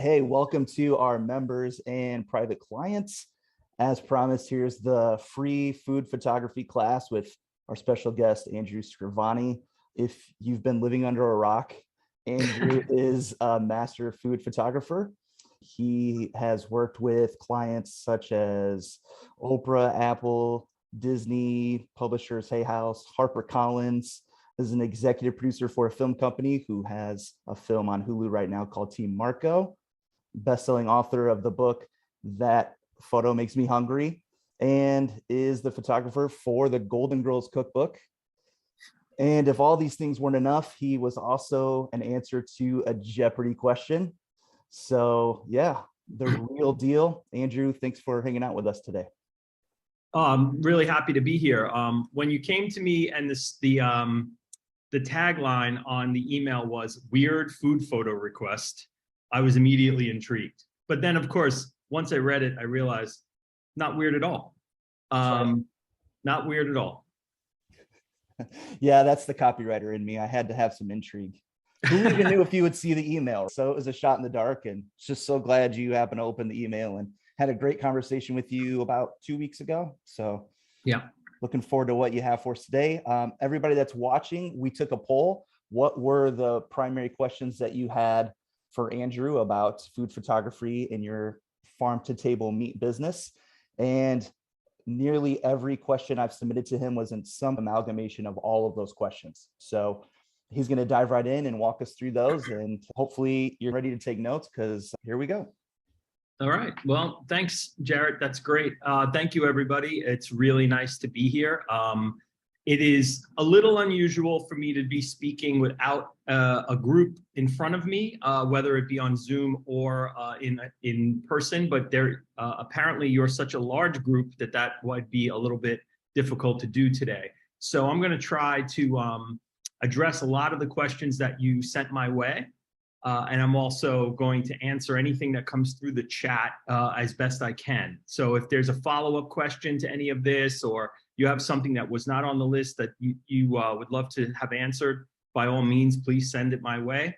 Hey, welcome to our members and private clients. As promised, here's the free food photography class with our special guest, Andrew Scrivani. If you've been living under a rock, Andrew is a master food photographer. He has worked with clients such as Oprah, Apple, Disney, publishers Hay House, HarperCollins, is an executive producer for a film company who has a film on Hulu right now called Team Marco, best-selling author of the book That Photo Makes Me Hungry, and is the photographer for the Golden Girls cookbook. And if all these things weren't enough, he was also an answer to a Jeopardy question. So yeah, the real deal. Andrew, thanks for hanging out with us today. I'm really happy to be here. When you came to me and the tagline on the email was weird food photo request, I was immediately intrigued. But then, of course, once I read it, I realized not weird at all. Not weird at all. Yeah, that's the copywriter in me. I had to have some intrigue. Who even knew if you would see the email? So it was a shot in the dark, and just so glad you happened to open the email and had a great conversation with you about 2 weeks ago. So yeah, looking forward to what you have for us today. Everybody that's watching, we took a poll. What were the primary questions that you had for Andrew about food photography in your farm to table meat business? And nearly every question I've submitted to him was in some amalgamation of all of those questions. So he's going to dive right in and walk us through those, and hopefully you're ready to take notes, because here we go. All right. Well, thanks, Jarrett. That's great. Thank you, everybody. It's really nice to be here. It is a little unusual for me to be speaking without a group in front of me, whether it be on Zoom or in person, but there apparently you're such a large group that would be a little bit difficult to do today. So I'm going to try to address a lot of the questions that you sent my way. And I'm also going to answer anything that comes through the chat as best I can. So if there's a follow-up question to any of this, or you have something that was not on the list that you would love to have answered, by all means, please send it my way.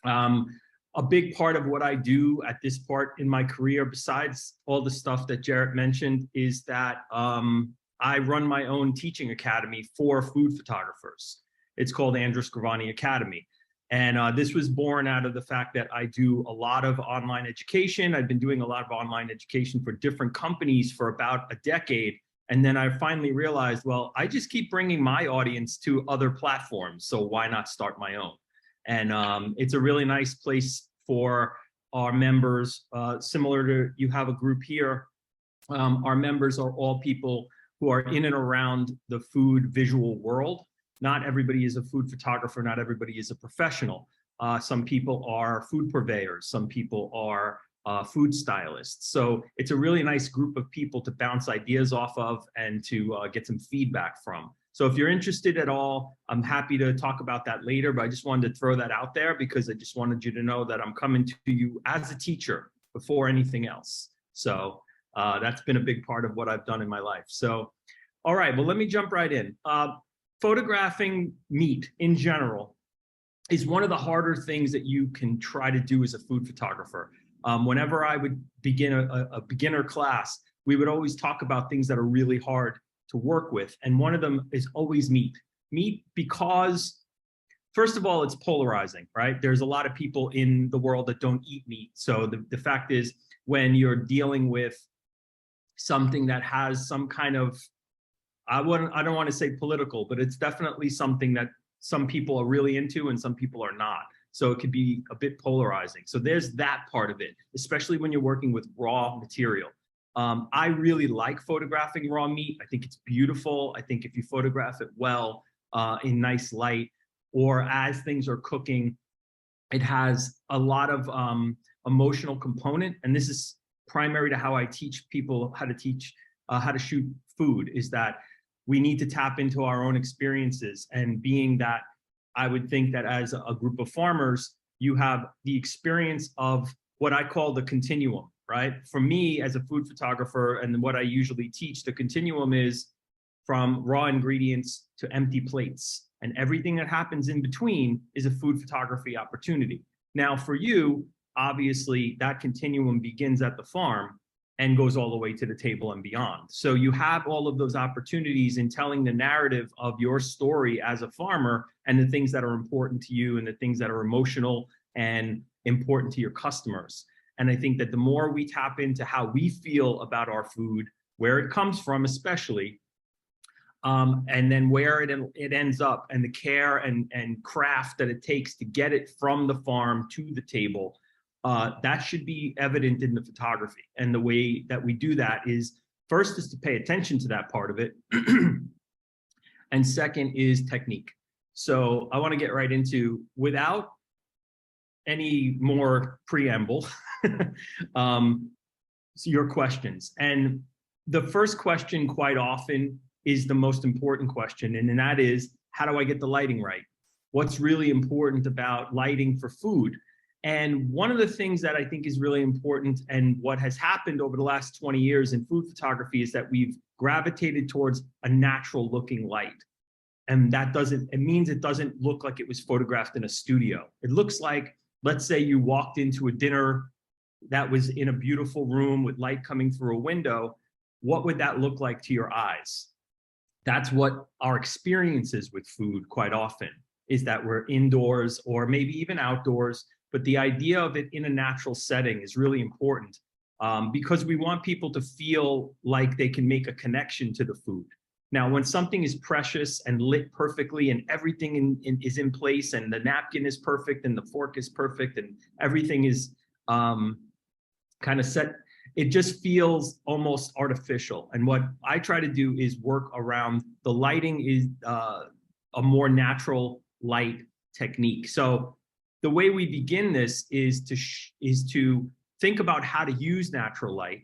A big part of what I do at this part in my career, besides all the stuff that Jarrett mentioned, is that I run my own teaching academy for food photographers. It's called Andrew Scrivani Academy. And this was born out of the fact that I do a lot of online education. I've been doing a lot of online education for different companies for about a decade. And then I finally realized, well, I just keep bringing my audience to other platforms. So why not start my own? And it's a really nice place for our members, similar to you have a group here. Our members are all people who are in and around the food visual world. Not everybody is a food photographer. Not everybody is a professional. Some people are food purveyors. Some people are food stylists. So it's a really nice group of people to bounce ideas off of and to get some feedback from. So if you're interested at all, I'm happy to talk about that later, but I just wanted to throw that out there because I just wanted you to know that I'm coming to you as a teacher before anything else. So that's been a big part of what I've done in my life. So, all right, well, let me jump right in. Photographing meat in general is one of the harder things that you can try to do as a food photographer. Whenever I would begin a beginner class, we would always talk about things that are really hard to work with. And one of them is always meat. Meat because, first of all, it's polarizing, right? There's a lot of people in the world that don't eat meat. So the fact is, when you're dealing with something that has some kind of, I don't want to say political, but it's definitely something that some people are really into and some people are not. So it could be a bit polarizing. So there's that part of it, especially when you're working with raw material. I really like photographing raw meat. I think it's beautiful. I think if you photograph it well, in nice light, or as things are cooking, it has a lot of emotional component. And this is primary to how I teach people how to shoot food, is that we need to tap into our own experiences. And being that I would think that as a group of farmers, you have the experience of what I call the continuum, right? For me as a food photographer, and what I usually teach, the continuum is from raw ingredients to empty plates. And everything that happens in between is a food photography opportunity. Now for you, obviously that continuum begins at the farm and goes all the way to the table and beyond. So you have all of those opportunities in telling the narrative of your story as a farmer and the things that are important to you and the things that are emotional and important to your customers. And I think that the more we tap into how we feel about our food, where it comes from especially, and then where it ends up and the care and craft that it takes to get it from the farm to the table, that should be evident in the photography. And the way that we do that is, first is to pay attention to that part of it. And second is technique. So I want to get right into, without any more preamble, so your questions. And the first question quite often is the most important question. And that is, how do I get the lighting right? What's really important about lighting for food? And one of the things that I think is really important, and what has happened over the last 20 years in food photography, is that we've gravitated towards a natural looking light. And that it means it doesn't look like it was photographed in a studio. It looks like, let's say you walked into a dinner that was in a beautiful room with light coming through a window. What would that look like to your eyes? That's what our experience is with food quite often, is that we're indoors or maybe even outdoors. But the idea of it in a natural setting is really important, because we want people to feel like they can make a connection to the food. Now, when something is precious and lit perfectly and everything is in place and the napkin is perfect and the fork is perfect and everything is kind of set, it just feels almost artificial. And what I try to do is work around the lighting is a more natural light technique. So the way we begin this is to think about how to use natural light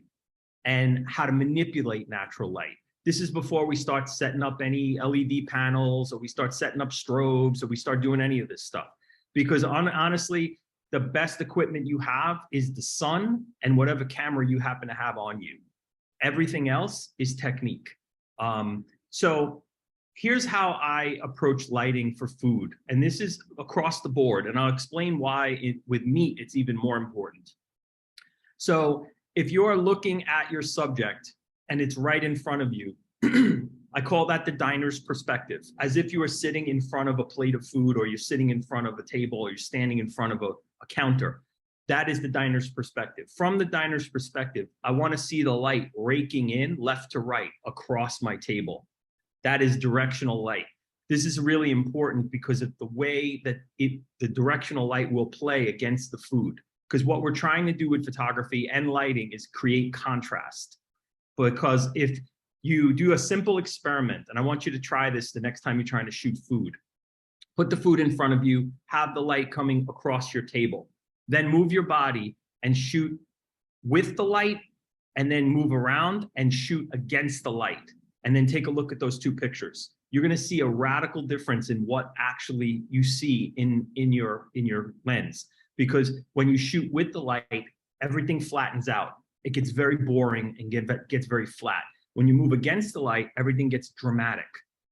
and how to manipulate natural light. This is before we start setting up any LED panels, or we start setting up strobes, or we start doing any of this stuff. Because honestly, the best equipment you have is the sun and whatever camera you happen to have on you. Everything else is technique. So here's how I approach lighting for food. And this is across the board. And I'll explain why with meat, it's even more important. So if you're looking at your subject and it's right in front of you, I call that the diner's perspective, as if you are sitting in front of a plate of food, or you're sitting in front of a table, or you're standing in front of a counter. That is the diner's perspective. From the diner's perspective, I want to see the light raking in left to right across my table. That is directional light. This is really important because of the way that the directional light will play against the food. Because what we're trying to do with photography and lighting is create contrast. Because if you do a simple experiment, and I want you to try this the next time you're trying to shoot food, put the food in front of you, have the light coming across your table, then move your body and shoot with the light, and then move around and shoot against the light. And then take a look at those two pictures. You're going to see a radical difference in what actually you see in your lens. Because when you shoot with the light, everything flattens out. It gets very boring and gets very flat. When you move against the light, everything gets dramatic.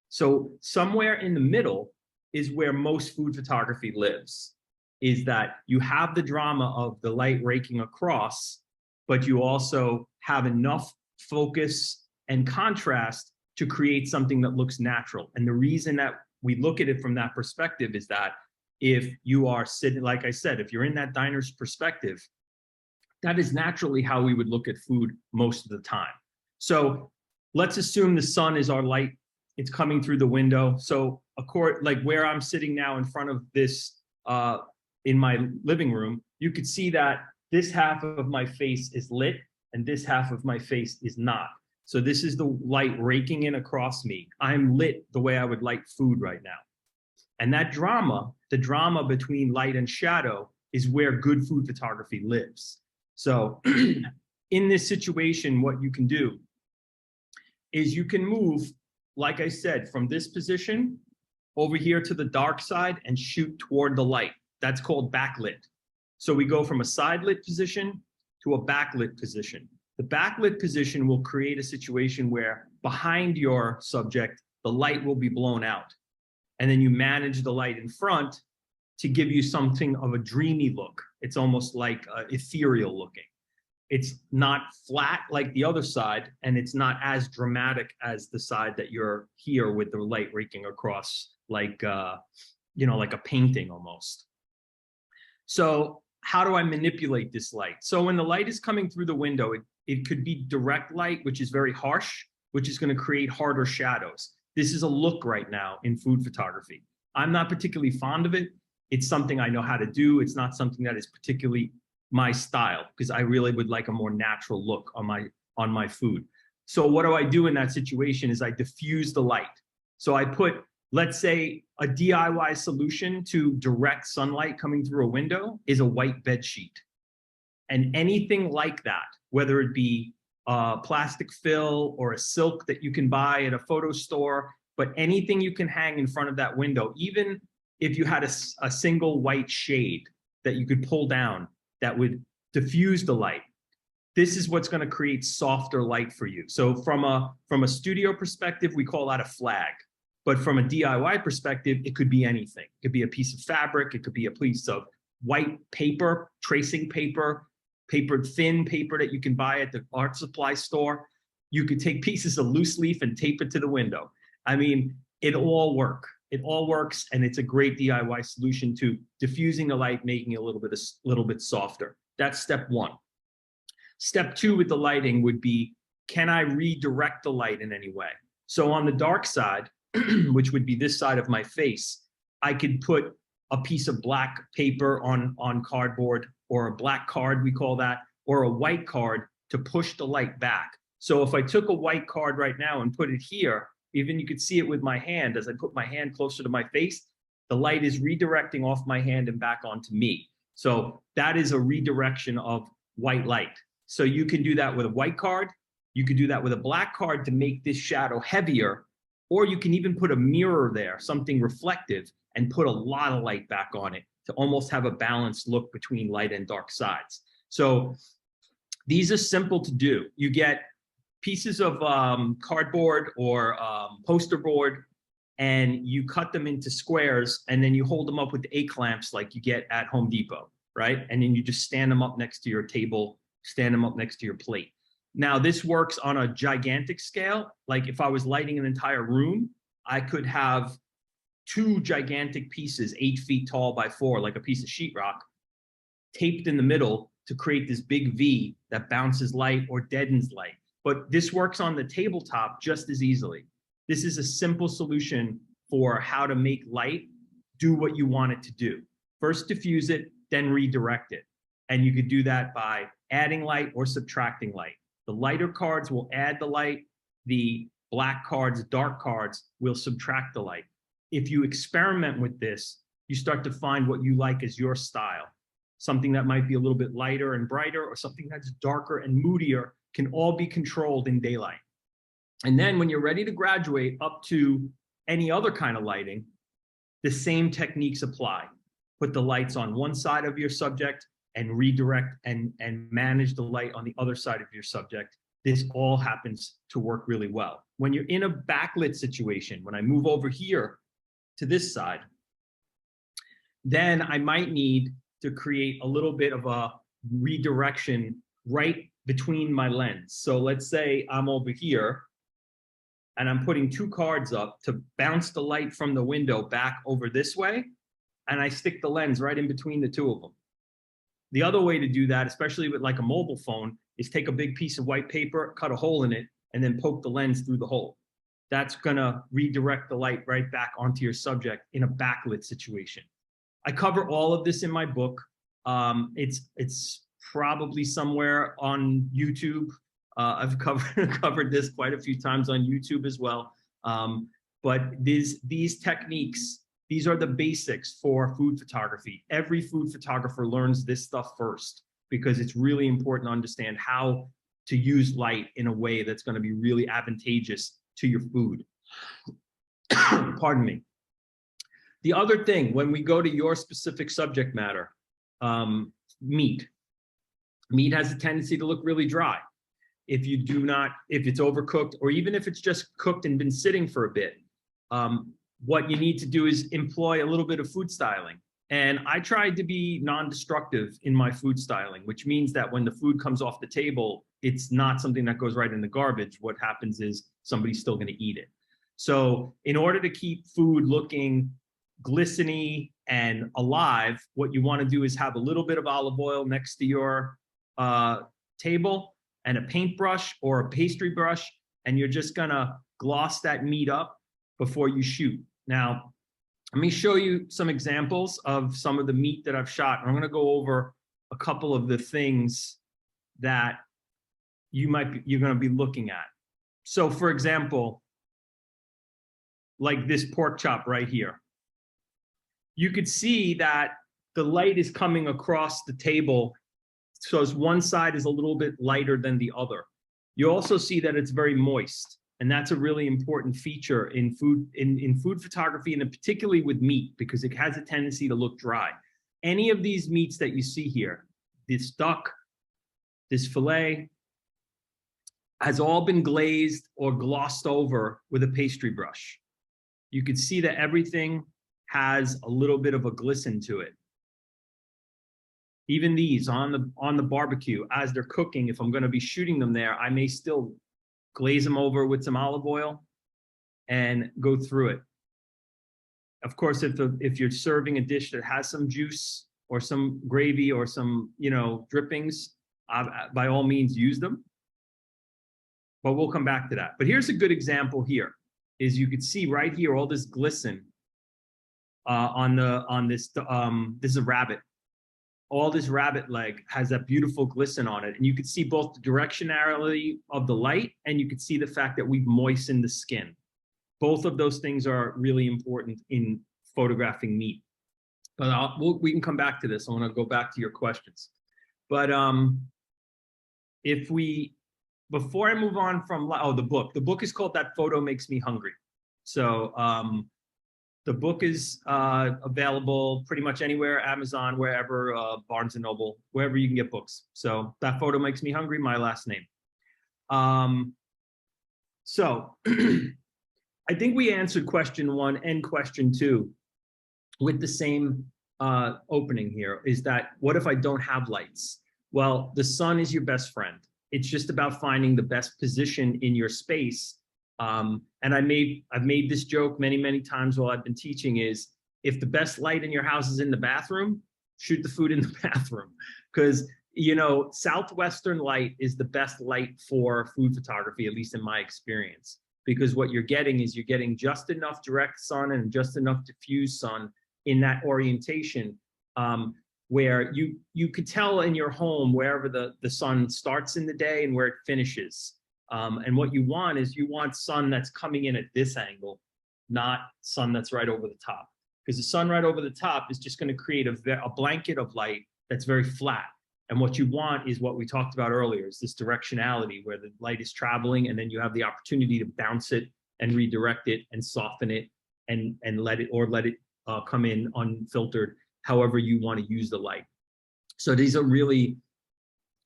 So somewhere in the middle is where most food photography lives, is that you have the drama of the light raking across, but you also have enough focus and contrast to create something that looks natural. And the reason that we look at it from that perspective is that if you are sitting, like I said, if you're in that diner's perspective, that is naturally how we would look at food most of the time. So let's assume the sun is our light. It's coming through the window. So like where I'm sitting now in front of this, in my living room, you could see that this half of my face is lit and this half of my face is not. So this is the light raking in across me. I'm lit the way I would light food right now. And that drama, the drama between light and shadow, is where good food photography lives. So in this situation, what you can do is you can move, like I said, from this position over here to the dark side and shoot toward the light. That's called backlit. So we go from a side lit position to a backlit position. The backlit position will create a situation where behind your subject, the light will be blown out. And then you manage the light in front to give you something of a dreamy look. It's almost like ethereal looking. It's not flat like the other side, and it's not as dramatic as the side that you're here with the light raking across, like, like a painting almost. So how do I manipulate this light? So when the light is coming through the window, it could be direct light, which is very harsh, which is going to create harder shadows. This is a look right now in food photography. I'm not particularly fond of it. It's something I know how to do. It's not something that is particularly my style, because I really would like a more natural look on my food. So what do I do in that situation is I diffuse the light. So I put, let's say, a DIY solution to direct sunlight coming through a window is a white bed sheet. And anything like that, whether it be a plastic fill or a silk that you can buy at a photo store, but anything you can hang in front of that window, even if you had a single white shade that you could pull down that would diffuse the light, this is what's going to create softer light for you. So from a studio perspective, we call that a flag. But from a DIY perspective, it could be anything. It could be a piece of fabric. It could be a piece of white paper, tracing paper, thin paper that you can buy at the art supply store. You could take pieces of loose leaf and tape it to the window. I mean, it all works, and it's a great DIY solution to diffusing the light, making it a little bit softer. That's step one. Step two with the lighting would be, can I redirect the light in any way? So on the dark side, which would be this side of my face, I could put a piece of black paper on cardboard, or a black card, we call that, or a white card to push the light back. So if I took a white card right now and put it here, even you could see it with my hand, as I put my hand closer to my face, the light is redirecting off my hand and back onto me. So that is a redirection of white light. So you can do that with a white card. You could do that with a black card to make this shadow heavier, or you can even put a mirror there, something reflective, and put a lot of light back on it to almost have a balanced look between light and dark sides. So these are simple to do. You get pieces of cardboard or poster board, and you cut them into squares, and then you hold them up with the A-clamps like you get at Home Depot, right? And then you just stand them up next to your table, stand them up next to your plate. Now, this works on a gigantic scale. Like if I was lighting an entire room, I could have two gigantic pieces, 8 feet tall by 4, like a piece of sheetrock, taped in the middle to create this big V that bounces light or deadens light. But this works on the tabletop just as easily. This is a simple solution for how to make light do what you want it to do. First diffuse it, then redirect it. And you could do that by adding light or subtracting light. The lighter cards will add the light. The black cards, dark cards, will subtract the light. If you experiment with this, you start to find what you like as your style. Something that might be a little bit lighter and brighter, or something that's darker and moodier, can all be controlled in daylight. And then when you're ready to graduate up to any other kind of lighting, the same techniques apply. Put the lights on one side of your subject and redirect and manage the light on the other side of your subject. This all happens to work really well. When you're in a backlit situation, when I move over here to this side, then I might need to create a little bit of a redirection right between my lens. So let's say I'm over here and I'm putting 2 cards up to bounce the light from the window back over this way, and I stick the lens right in between the 2 of them. The other way to do that, especially with like a mobile phone, is take a big piece of white paper, cut a hole in it, and then poke the lens through the hole. That's gonna redirect the light right back onto your subject in a backlit situation. I cover all of this in my book. It's probably somewhere on YouTube. I've covered this quite a few times on YouTube as well. But these techniques, these are the basics for food photography. Every food photographer learns this stuff first, because it's really important to understand how to use light in a way that's going to be really advantageous to your food. Pardon me. The other thing, when we go to your specific subject matter, meat. Meat has a tendency to look really dry. If it's overcooked, or even if it's just cooked and been sitting for a bit, what you need to do is employ a little bit of food styling. And I tried to be non-destructive in my food styling, which means that when the food comes off the table, it's not something that goes right in the garbage. What happens is somebody's still going to eat it. So in order to keep food looking glistening and alive, what you want to do is have a little bit of olive oil next to your table and a paintbrush or a pastry brush, and you're just going to gloss that meat up before you shoot. Now, let me show you some examples of some of the meat that I've shot. I'm going to go over a couple of the things that you're going to be looking at. So for example, like this pork chop right here, you could see that the light is coming across the table. So one side is a little bit lighter than the other. You also see that it's very moist. And that's a really important feature in food photography, and particularly with meat, because it has a tendency to look dry. Any of these meats that you see here, this duck, this filet, has all been glazed or glossed over with a pastry brush. You can see that everything has a little bit of a glisten to it. Even these on the barbecue, as they're cooking, if I'm going to be shooting them there, I may still glaze them over with some olive oil and go through it. Of course, if you're serving a dish that has some juice or some gravy or some, drippings, by all means use them. But we'll come back to that. But here's a good example here, is you could see right here all this glisten on this. This is a rabbit. All this rabbit leg has that beautiful glisten on it. And you can see both the directionality of the light, and you can see the fact that we've moistened the skin. Both of those things are really important in photographing meat. But we can come back to this. I want to go back to your questions. But before I move on from, the book is called That Photo Makes Me Hungry. So the book is available pretty much anywhere, Amazon, wherever, Barnes & Noble, wherever you can get books. So That Photo Makes Me Hungry, my last name. So I think we answered question 1 and question 2 with the same opening here, is that what if I don't have lights? Well, the sun is your best friend. It's just about finding the best position in your space. And I've made this joke many times while I've been teaching, is if the best light in your house is in the bathroom, shoot the food in the bathroom. Because, southwestern light is the best light for food photography, at least in my experience. Because what you're getting is you're getting just enough direct sun and just enough diffuse sun in that orientation, where you could tell in your home wherever the sun starts in the day and where it finishes. And what you want is sun that's coming in at this angle, not sun that's right over the top. Because the sun right over the top is just going to create a blanket of light that's very flat. And what you want is what we talked about earlier, is this directionality where the light is traveling, and then you have the opportunity to bounce it and redirect it and soften it and let it come in unfiltered, however you want to use the light. So these are really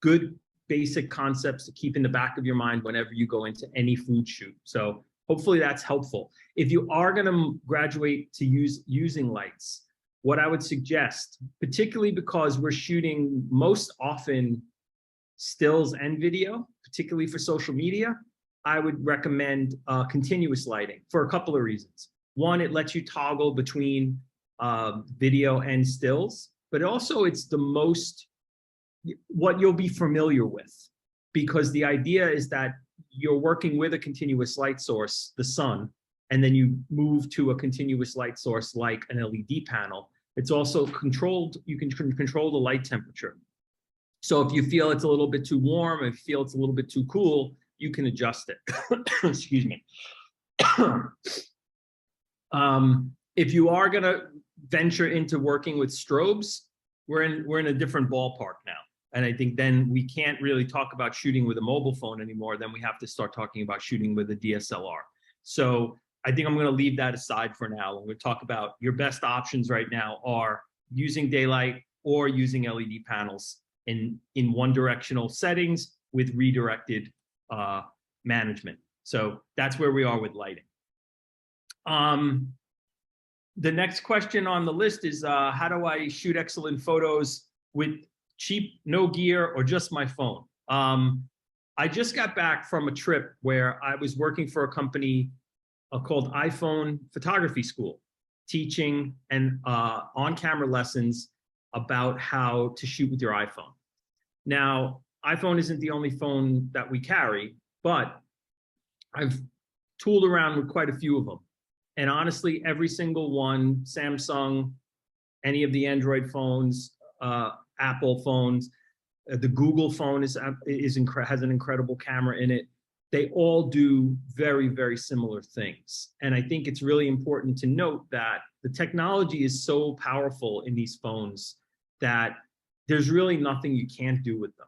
good basic concepts to keep in the back of your mind whenever you go into any food shoot. So hopefully that's helpful. If you are going to graduate to using lights, what I would suggest, particularly because we're shooting most often stills and video, particularly for social media, I would recommend continuous lighting for a couple of reasons. One, it lets you toggle between video and stills, but also it's what you'll be familiar with, because the idea is that you're working with a continuous light source, the sun, and then you move to a continuous light source like an LED panel. It's also controlled. You can control the light temperature. So if you feel it's a little bit too warm, if you feel it's a little bit too cool, you can adjust it. Excuse me. If you are going to venture into working with strobes, we're in a different ballpark now. And I think then we can't really talk about shooting with a mobile phone anymore. Then we have to start talking about shooting with a DSLR. So I think I'm going to leave that aside for now. We're going to talk about your best options right now are using daylight or using LED panels in one directional settings with redirected management. So that's where we are with lighting. The next question on the list is, how do I shoot excellent photos with cheap, no gear, or just my phone? I just got back from a trip where I was working for a company called iPhone Photography School, teaching and on-camera lessons about how to shoot with your iPhone. Now, iPhone isn't the only phone that we carry, but I've tooled around with quite a few of them. And honestly, every single one, Samsung, any of the Android phones, Apple phones, the Google phone has an incredible camera in it. They all do very, very similar things. And I think it's really important to note that the technology is so powerful in these phones that there's really nothing you can't do with them.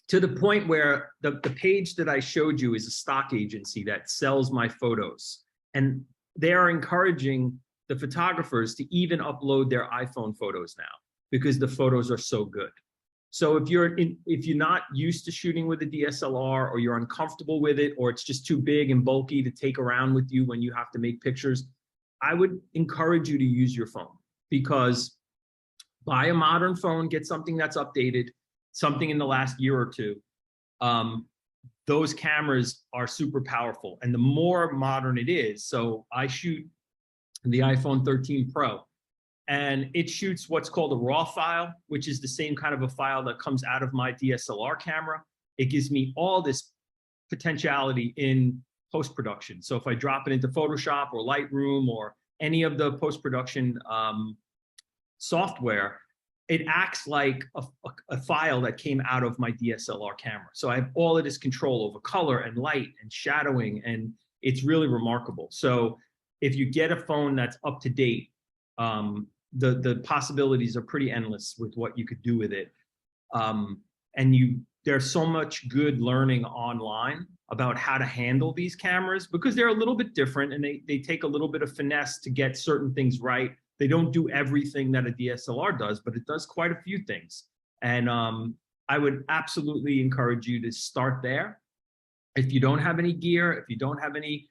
To the point where the page that I showed you is a stock agency that sells my photos. And they are encouraging the photographers to even upload their iPhone photos now because the photos are so good. So if you're not used to shooting with a DSLR, or you're uncomfortable with it, or it's just too big and bulky to take around with you when you have to make pictures, I would encourage you to use your phone, because buy a modern phone, get something that's updated, something in the last year or two. Those cameras are super powerful, and the more modern it is. So I shoot the iPhone 13 Pro, and it shoots what's called a RAW file, which is the same kind of a file that comes out of my DSLR camera. It gives me all this potentiality in post-production. So if I drop it into Photoshop or Lightroom or any of the post-production software, it acts like a file that came out of my DSLR camera. So I have all of this control over color and light and shadowing, and it's really remarkable. So if you get a phone that's up to date, the possibilities are pretty endless with what you could do with it. And there's so much good learning online about how to handle these cameras, because they're a little bit different, and they take a little bit of finesse to get certain things right. They don't do everything that a DSLR does, but it does quite a few things. And I would absolutely encourage you to start there. If you don't have any gear, if you don't have any,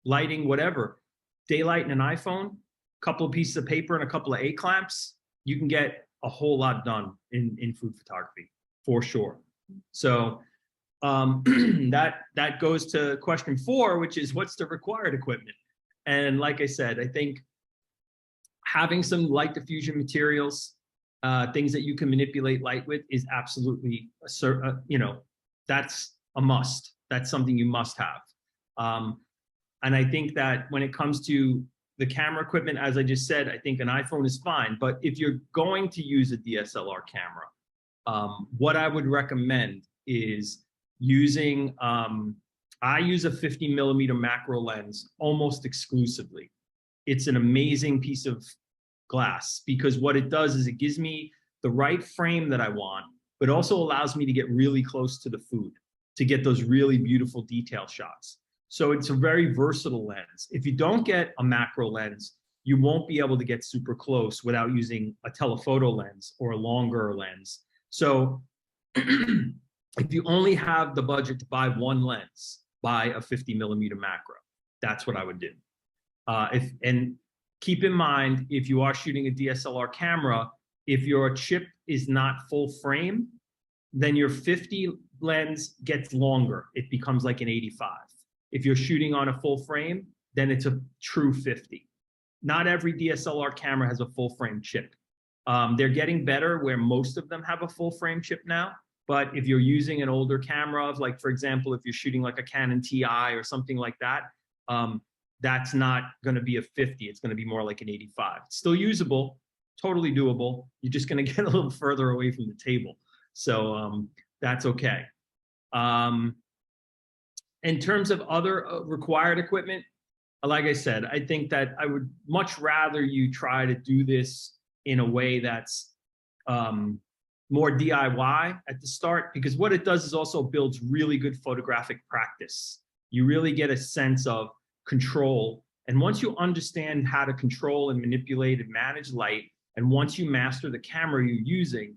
lighting, whatever, daylight in an iPhone, a couple of pieces of paper and a couple of A clamps, you can get a whole lot done in food photography, for sure. So that goes to question 4, which is, what's the required equipment? And like I said, I think having some light diffusion materials, things that you can manipulate light with, is absolutely that's a must. That's something you must have. And I think that when it comes to the camera equipment, as I just said, I think an iPhone is fine. But if you're going to use a DSLR camera, what I would recommend is using, I use a 50mm macro lens almost exclusively. It's an amazing piece of glass, because what it does is it gives me the right frame that I want, but also allows me to get really close to the food to get those really beautiful detail shots. So it's a very versatile lens. If you don't get a macro lens, you won't be able to get super close without using a telephoto lens or a longer lens. So if you only have the budget to buy one lens, buy a 50mm macro. That's what I would do. And keep in mind, if you are shooting a DSLR camera, if your chip is not full frame, then your 50 lens gets longer. It becomes like an 85. If you're shooting on a full frame, then it's a true 50. Not every DSLR camera has a full frame chip. They're getting better where most of them have a full frame chip now. But if you're using an older camera, like for example, if you're shooting like a Canon TI or something like that, that's not going to be a 50. It's going to be more like an 85. It's still usable, totally doable. You're just going to get a little further away from the table. So that's okay. In terms of other required equipment, like I said, I think that I would much rather you try to do this in a way that's more DIY at the start, because what it does is also builds really good photographic practice. You really get a sense of control. And once you understand how to control and manipulate and manage light, and once you master the camera you're using,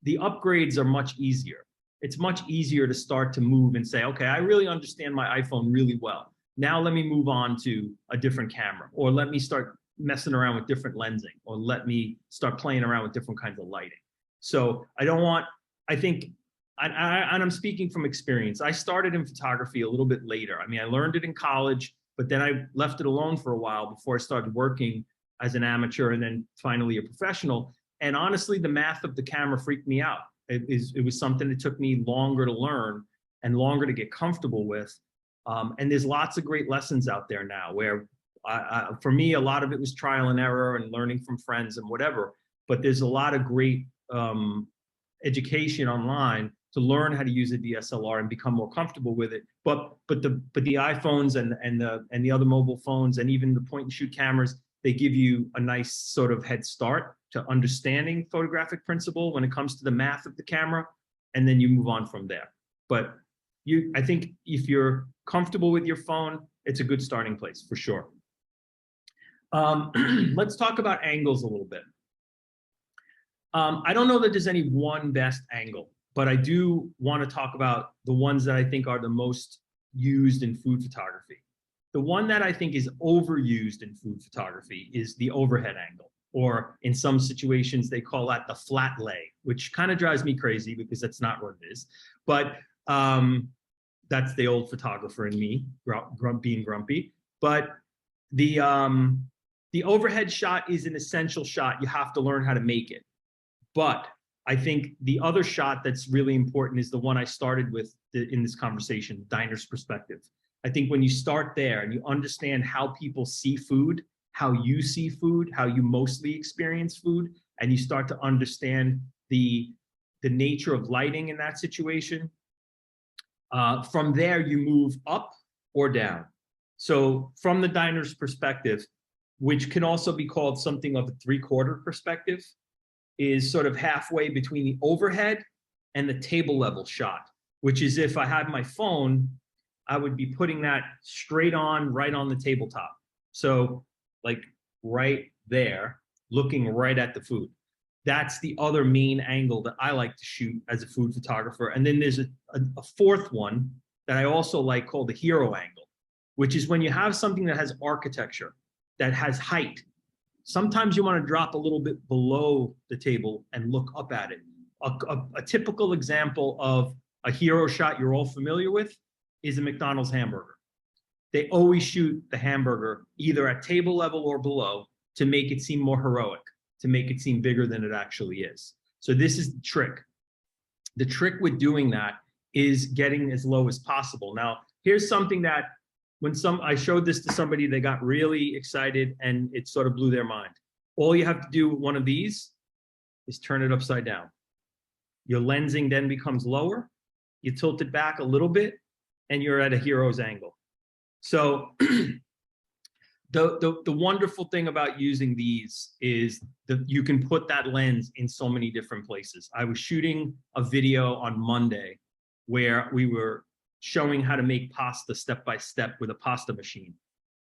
the upgrades are much easier. It's much easier to start to move and say, okay, I really understand my iPhone really well. Now let me move on to a different camera, or let me start messing around with different lensing, or let me start playing around with different kinds of lighting. So I don't want, I think, and I'm speaking from experience. I started in photography a little bit later. I mean, I learned it in college, but then I left it alone for a while before I started working as an amateur and then finally a professional. And honestly, the math of the camera freaked me out. It was something that took me longer to learn and longer to get comfortable with. And there's lots of great lessons out there now where for me, a lot of it was trial and error and learning from friends and whatever, but there's a lot of great education online to learn how to use a DSLR and become more comfortable with it. But the iPhones and the other mobile phones and even the point and shoot cameras, they give you a nice sort of head start to understanding photographic principle when it comes to the math of the camera, and then you move on from there. But I think if you're comfortable with your phone, it's a good starting place for sure. Let's talk about angles a little bit. I don't know that there's any one best angle, but I do want to talk about the ones that I think are the most used in food photography. The one that I think is overused in food photography is the overhead angle, or in some situations, they call that the flat lay, which kind of drives me crazy because that's not what it is. But that's the old photographer in me, being grumpy. But the overhead shot is an essential shot. You have to learn how to make it. But I think the other shot that's really important is the one I started with in this conversation, diner's perspective. I think when you start there and you understand how people see food, how you see food, how you mostly experience food, and you start to understand the nature of lighting in that situation, from there you move up or down. So from the diner's perspective, which can also be called something of a three-quarter perspective, is sort of halfway between the overhead and the table level shot, which is if I had my phone, I would be putting that straight on, right on the tabletop. So like right there, looking right at the food. That's the other main angle that I like to shoot as a food photographer. And then there's a fourth one that I also like called the hero angle, which is when you have something that has architecture, that has height. Sometimes you want to drop a little bit below the table and look up at it. A typical example of a hero shot you're all familiar with is a McDonald's hamburger. They always shoot the hamburger either at table level or below to make it seem more heroic, to make it seem bigger than it actually is. So this is the trick. The trick with doing that is getting as low as possible. Now, here's something that when I showed this to somebody, they got really excited and it sort of blew their mind. All you have to do with one of these is turn it upside down. Your lensing then becomes lower. You tilt it back a little bit and you're at a hero's angle. So the wonderful thing about using these is that you can put that lens in so many different places. I was shooting a video on Monday where we were showing how to make pasta step by step with a pasta machine.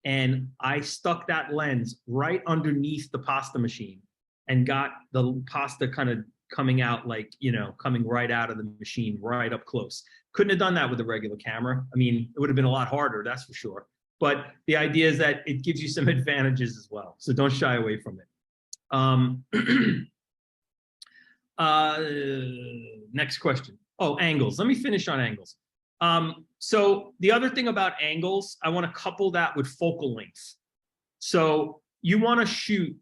And I stuck that lens right underneath the pasta machine and got the pasta kind of coming out like, you know, coming right out of the machine, right up close. Couldn't have done that with a regular camera. I mean, it would have been a lot harder, that's for sure. But the idea is that it gives you some advantages as well. So don't shy away from it. Next question. Oh, angles. Let me finish on angles. So the other thing about angles, I want to couple that with focal length. So you want to shoot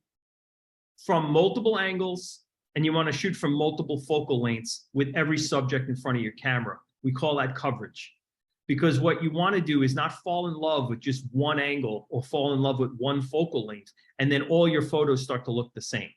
from multiple angles and you want to shoot from multiple focal lengths with every subject in front of your camera. We call that coverage. Because what you want to do is not fall in love with just one angle or fall in love with one focal length, and then all your photos start to look the same.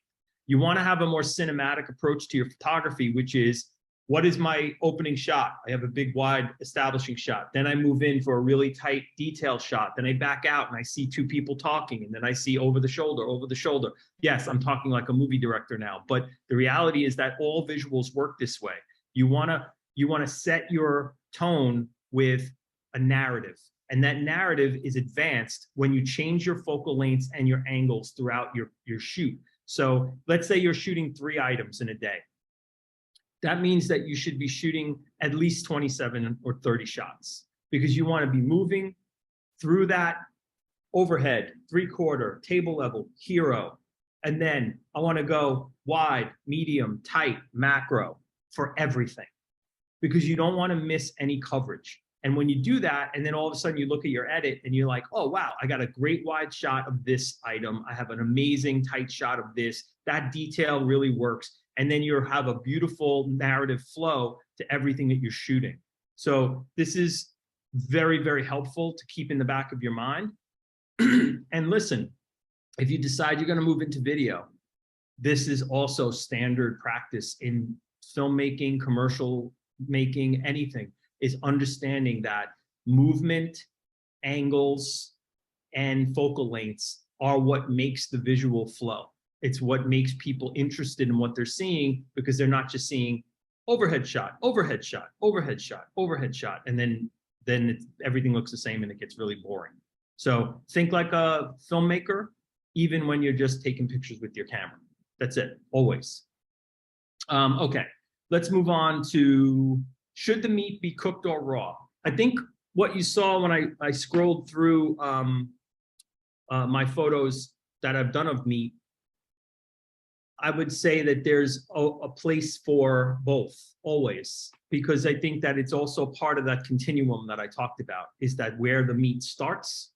You want to have a more cinematic approach to your photography, which is, what is my opening shot? I have a big, wide establishing shot. Then I move in for a really tight detail shot. Then I back out and I see two people talking. And then I see over the shoulder, over the shoulder. Yes, I'm talking like a movie director now. But the reality is that all visuals work this way. You want to set your tone with a narrative. And that narrative is advanced when you change your focal lengths and your angles throughout your shoot. So let's say you're shooting 3 items in a day. That means that you should be shooting at least 27 or 30 shots because you want to be moving, through that overhead, 3/4, table level, hero. And then I want to go wide, medium, tight, macro for everything, because you don't want to miss any coverage. And when you do that, and then all of a sudden you look at your edit and you're like, oh, wow, I got a great wide shot of this item. I have an amazing tight shot of this. That detail really works. And then you have a beautiful narrative flow to everything that you're shooting. So this is very, very helpful to keep in the back of your mind. And listen, if you decide you're going to move into video, this is also standard practice in filmmaking, commercial making, anything, is understanding that movement, angles, and focal lengths are what makes the visual flow. It's what makes people interested in what they're seeing, because they're not just seeing overhead shot, overhead shot, overhead shot, overhead shot, and then everything looks the same and it gets really boring. So think like a filmmaker, even when you're just taking pictures with your camera. That's it, always. Okay, let's move on to, should the meat be cooked or raw? I think what you saw when I scrolled through my photos that I've done of meat, I would say that there's a place for both, always, because I think that it's also part of that continuum that I talked about, is that where the meat starts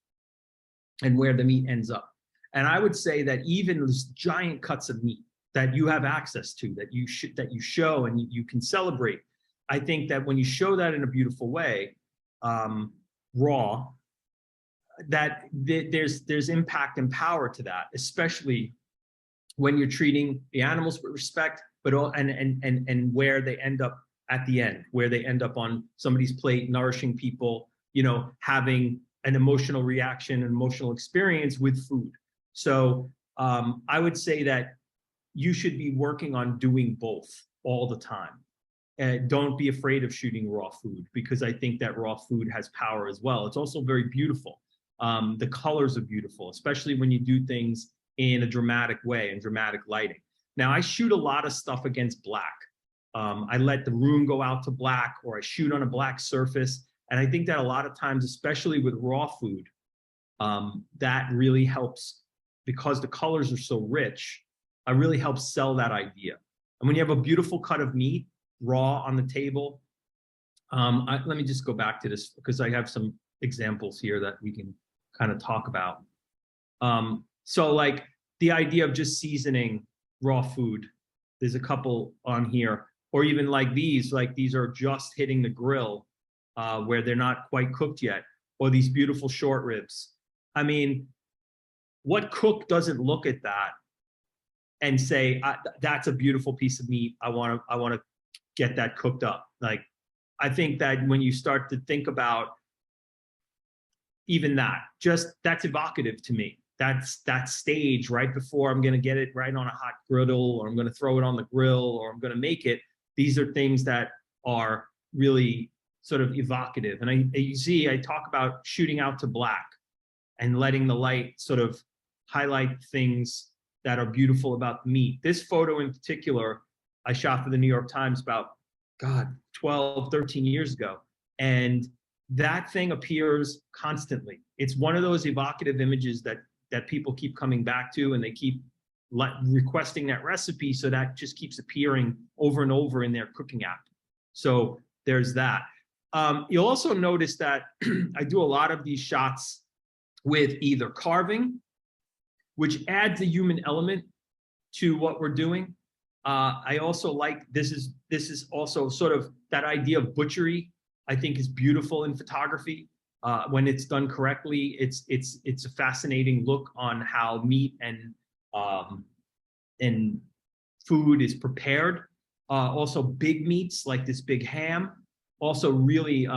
and where the meat ends up. And I would say that even those giant cuts of meat that you have access to, that you show and you can celebrate, I think that when you show that in a beautiful way, raw, that there's impact and power to that, especially when you're treating the animals with respect, but and where they end up at the end, where they end up on somebody's plate, nourishing people, you know, having an emotional reaction, an emotional experience with food. So I would say that you should be working on doing both all the time. And don't be afraid of shooting raw food, because I think that raw food has power as well. It's also very beautiful. The colors are beautiful, especially when you do things in a dramatic way and dramatic lighting. Now, I shoot a lot of stuff against black. I let the room go out to black, or I shoot on a black surface. And I think that a lot of times, especially with raw food, that really helps, because the colors are so rich, it really helps sell that idea. And when you have a beautiful cut of meat, raw on the table, let me just go back to this, because I have some examples here that we can kind of talk about. So like the idea of just seasoning raw food, there's a couple on here, or even like these are just hitting the grill where they're not quite cooked yet, or these beautiful short ribs. I mean, what cook doesn't look at that and say, that's a beautiful piece of meat, I want to get that cooked up? Like, I think that when you start to think about even that, that's evocative to me. That's that stage right before I'm going to get it right on a hot griddle, or I'm going to throw it on the grill, or I'm going to make it. These are things that are really sort of evocative. And you see, I talk about shooting out to black and letting the light sort of highlight things that are beautiful about the meat. This photo in particular, I shot for the New York Times about, 12, 13 years ago. And that thing appears constantly. It's one of those evocative images that people keep coming back to, and they keep requesting that recipe, so that just keeps appearing over and over in their cooking app. So there's that. You'll also notice that I do a lot of these shots with either carving, which adds a human element to what we're doing. I also like, this is also sort of that idea of butchery, I think is beautiful in photography. When it's done correctly, it's a fascinating look on how meat and food is prepared. Also big meats like this big ham, also really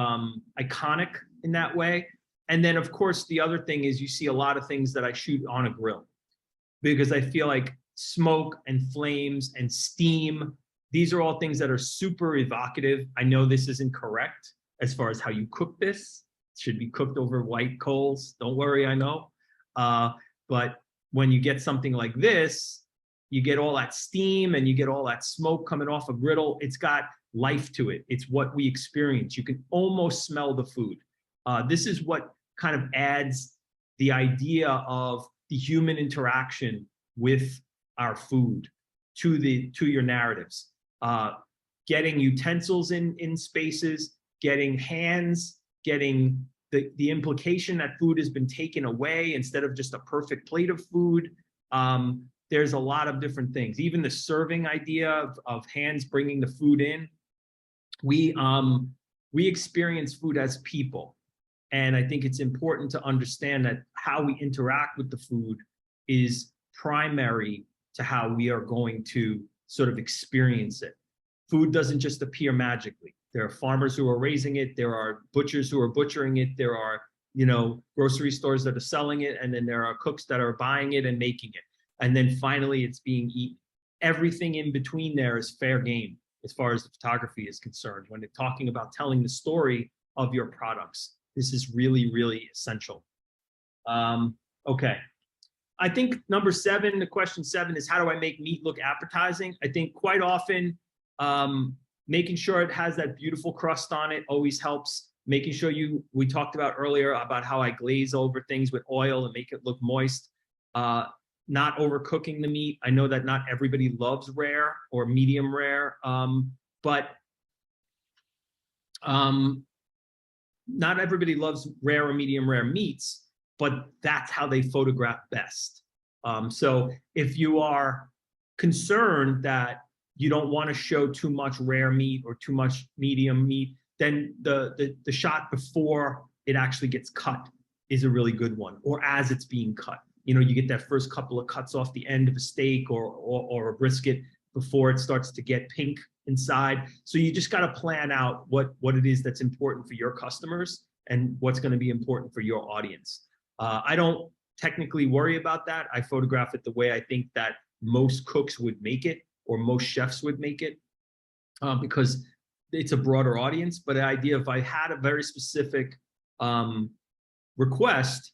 iconic in that way. And then of course, the other thing is you see a lot of things that I shoot on a grill, because I feel like smoke and flames and steam, these are all things that are super evocative. I know this isn't correct as far as how you cook this. It should be cooked over white coals. Don't worry, I know. But when you get something like this, you get all that steam and you get all that smoke coming off a griddle. It's got life to it. It's what we experience. You can almost smell the food. This is what kind of adds the idea of the human interaction with our food to your narratives. Getting utensils in spaces, getting hands, getting the implication that food has been taken away instead of just a perfect plate of food. There's a lot of different things. Even the serving idea of hands bringing the food in. We experience food as people. And I think it's important to understand that how we interact with the food is primary to how we are going to sort of experience it. Food doesn't just appear magically. There are farmers who are raising it. There are butchers who are butchering it. There are, grocery stores that are selling it. And then there are cooks that are buying it and making it. And then finally it's being eaten. Everything in between there is fair game as far as the photography is concerned. When they're talking about telling the story of your products, this is really, really essential. Okay. I think number 7, the question 7 is, how do I make meat look appetizing? I think quite often, making sure it has that beautiful crust on it always helps. Making sure we talked about earlier about how I glaze over things with oil and make it look moist. Not overcooking the meat. I know that not everybody loves rare or medium rare, but not everybody loves rare or medium rare meats, but that's how they photograph best. So if you are concerned that you don't want to show too much rare meat or too much medium meat, then the shot before it actually gets cut is a really good one, or as it's being cut. You get that first couple of cuts off the end of a steak or a brisket before it starts to get pink inside. So you just got to plan out what it is that's important for your customers and what's going to be important for your audience. I don't technically worry about that. I photograph it the way I think that most cooks would make it, or most chefs would make it, because it's a broader audience. But the idea, if I had a very specific request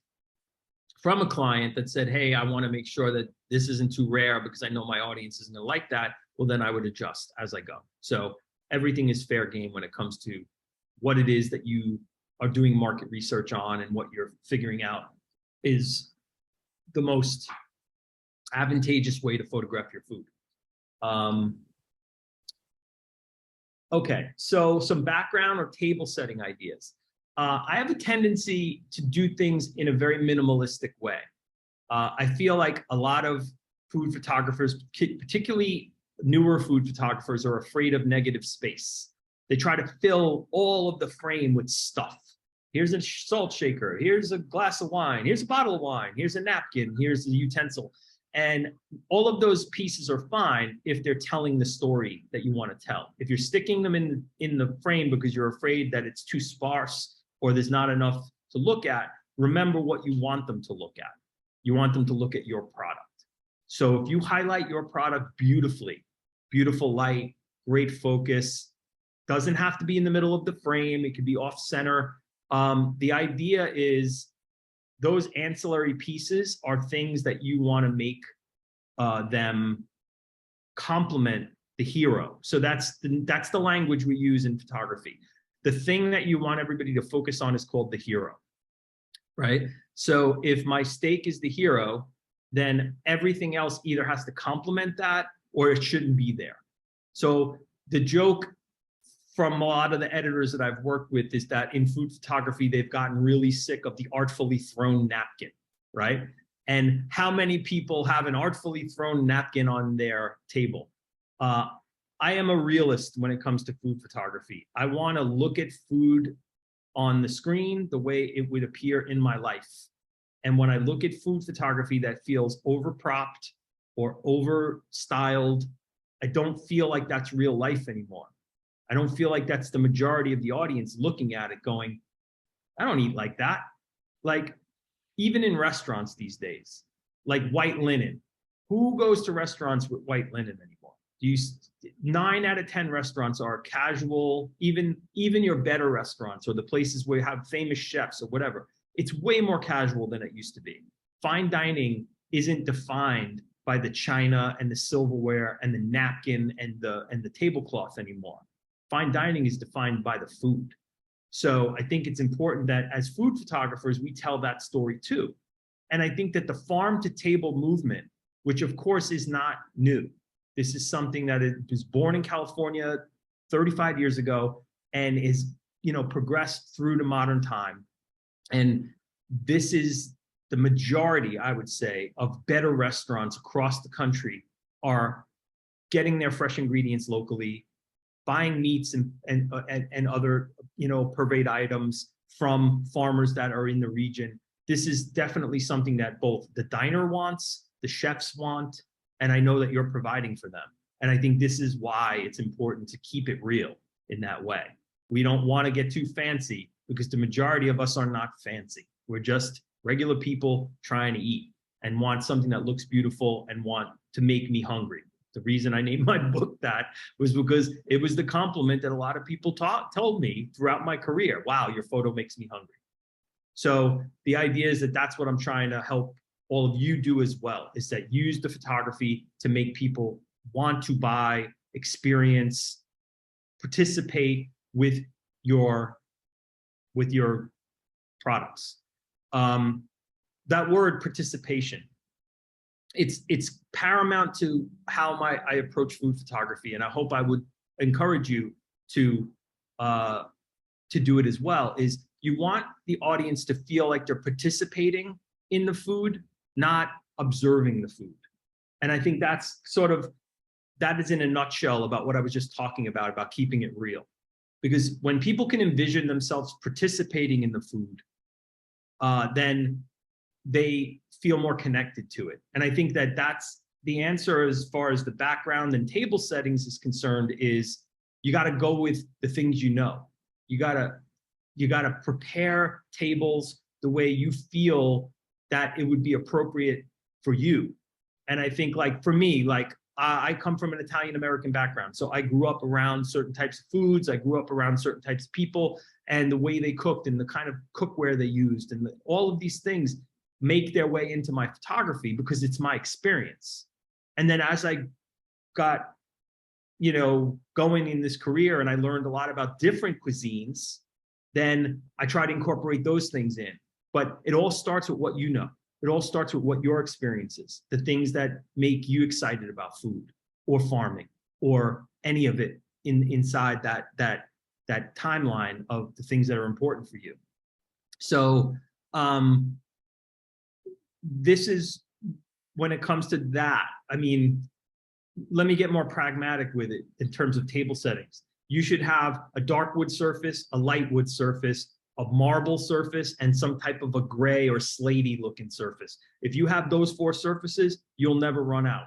from a client that said, hey, I want to make sure that this isn't too rare because I know my audience isn't going to like that, well, then I would adjust as I go. So everything is fair game when it comes to what it is that you are doing market research on and what you're figuring out is the most advantageous way to photograph your food. Okay, so some background or table setting ideas. I have a tendency to do things in a very minimalistic way. I feel like a lot of food photographers, particularly newer food photographers, are afraid of negative space. They try to fill all of the frame with stuff. Here's a salt shaker, here's a glass of wine, here's a bottle of wine, here's a napkin, here's a utensil. And all of those pieces are fine if they're telling the story that you want to tell. If you're sticking them in the frame because you're afraid that it's too sparse or there's not enough to look at, remember what you want them to look at. You want them to look at your product. So if you highlight your product beautifully, beautiful light, great focus, doesn't have to be in the middle of the frame, it could be off center. The idea is those ancillary pieces are things that you want to make them complement the hero. So that's the language we use in photography. The thing that you want everybody to focus on is called the hero, right? So if my steak is the hero, then everything else either has to complement that or it shouldn't be there. So the joke from a lot of the editors that I've worked with is that in food photography, they've gotten really sick of the artfully thrown napkin, right? And how many people have an artfully thrown napkin on their table? I am a realist when it comes to food photography. I want to look at food on the screen the way it would appear in my life. And when I look at food photography that feels overpropped or over styled, I don't feel like that's real life anymore. I don't feel like that's the majority of the audience looking at it going, I don't eat like that. Like even in restaurants these days, like white linen. Who goes to restaurants with white linen anymore? 9 out of 10 restaurants are casual, even your better restaurants or the places where you have famous chefs or whatever. It's way more casual than it used to be. Fine dining isn't defined by the china and the silverware and the napkin and the tablecloth anymore. Fine dining is defined by the food. So I think it's important that as food photographers, we tell that story too. And I think that the farm to table movement, which of course is not new, this is something that was born in California 35 years ago and is, progressed through to modern time. And this is the majority, I would say, of better restaurants across the country are getting their fresh ingredients locally, buying meats and other, purveyed items from farmers that are in the region. This is definitely something that both the diner wants, the chefs want, and I know that you're providing for them. And I think this is why it's important to keep it real in that way. We don't want to get too fancy because the majority of us are not fancy. We're just regular people trying to eat and want something that looks beautiful and want to make me hungry. The reason I named my book that was because it was the compliment that a lot of people told me throughout my career. Wow, your photo makes me hungry. So the idea is that that's what I'm trying to help all of you do as well, is that use the photography to make people want to buy, experience, participate with your products. That word participation, it's paramount to how I approach food photography, and I hope I would encourage you to do it as well. Is you want the audience to feel like they're participating in the food, not observing the food. And I think that's that is in a nutshell about what I was just talking about keeping it real. Because when people can envision themselves participating in the food, then they feel more connected to it. And I think that that's the answer as far as the background and table settings is concerned, is you got to go with the things you know. You got to prepare tables the way you feel that it would be appropriate for you. And I think, like, for me, like, I come from an Italian-American background. So I grew up around certain types of foods. I grew up around certain types of people and the way they cooked and the kind of cookware they used. And all of these things make their way into my photography because it's my experience. And then as I got, going in this career and I learned a lot about different cuisines, then I try to incorporate those things in. But it all starts with what you know. It all starts with what your experience is, the things that make you excited about food or farming or any of it inside that timeline of the things that are important for you. So this is when it comes to that. I mean, let me get more pragmatic with it in terms of table settings. You should have a dark wood surface, a light wood surface, a marble surface, and some type of a gray or slatey looking surface. If you have those four surfaces, you'll never run out,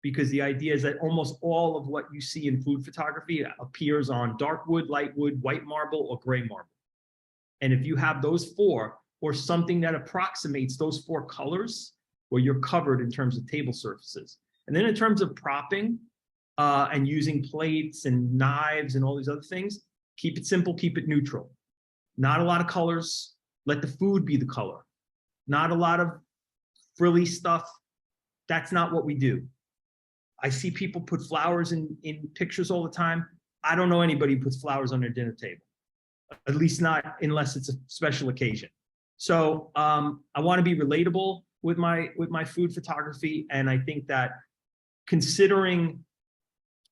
because the idea is that almost all of what you see in food photography appears on dark wood, light wood, white marble, or gray marble. And if you have those four or something that approximates those four colors, well, you're covered in terms of table surfaces. And then in terms of propping and using plates and knives and all these other things, keep it simple, keep it neutral. Not a lot of colors. Let the food be the color. Not a lot of frilly stuff. That's not what we do. I see people put flowers in pictures all the time. I don't know anybody who puts flowers on their dinner table, at least not unless it's a special occasion. So I want to be relatable with my food photography, and I think that considering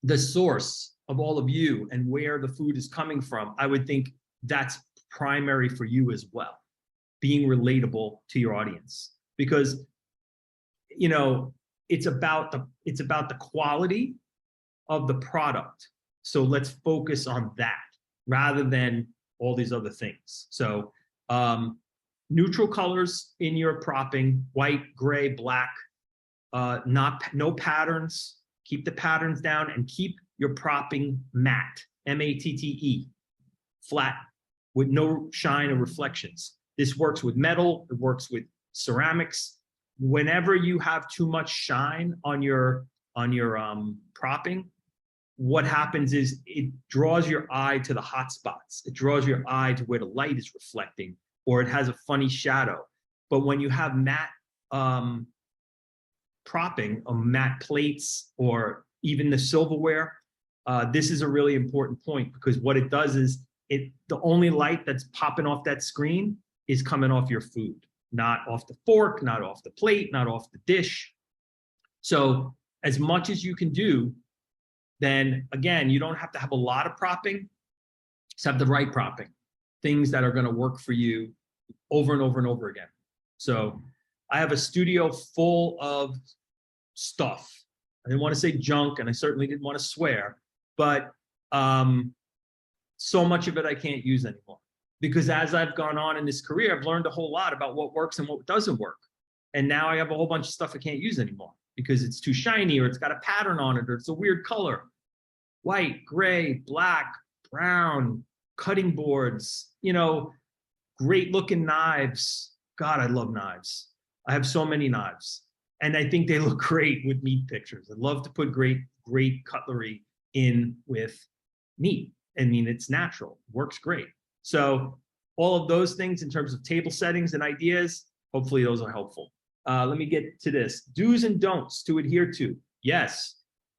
the source of all of you and where the food is coming from, I would think that's primary for you as well, being relatable to your audience, because it's about the quality of the product. So let's focus on that rather than all these other things. So neutral colors in your propping: white, gray, black, no patterns. Keep the patterns down and keep your propping matte, M-A-T-T-E, flat, with no shine or reflections. This works with metal, it works with ceramics. Whenever you have too much shine on your propping, what happens is it draws your eye to the hot spots. It draws your eye to where the light is reflecting, or it has a funny shadow. But when you have matte propping, or matte plates, or even the silverware, this is a really important point, because what it does is the only light that's popping off that screen is coming off your food, not off the fork, not off the plate, not off the dish. So as much as you can do, then again, you don't have to have a lot of propping, just have the right propping, things that are going to work for you over and over and over again. So I have a studio full of stuff. I didn't want to say junk, and I certainly didn't want to swear, but so much of it I can't use anymore. Because as I've gone on in this career, I've learned a whole lot about what works and what doesn't work. And now I have a whole bunch of stuff I can't use anymore because it's too shiny, or it's got a pattern on it, or it's a weird color. White, gray, black, brown, cutting boards, you know, great looking knives. God, I love knives. I have so many knives. And I think they look great with meat pictures. I love to put great cutlery in with meat. I mean, it's natural, works great. So all of those things in terms of table settings and ideas, hopefully those are helpful. Let me get to this. Do's and don'ts to adhere to. Yes.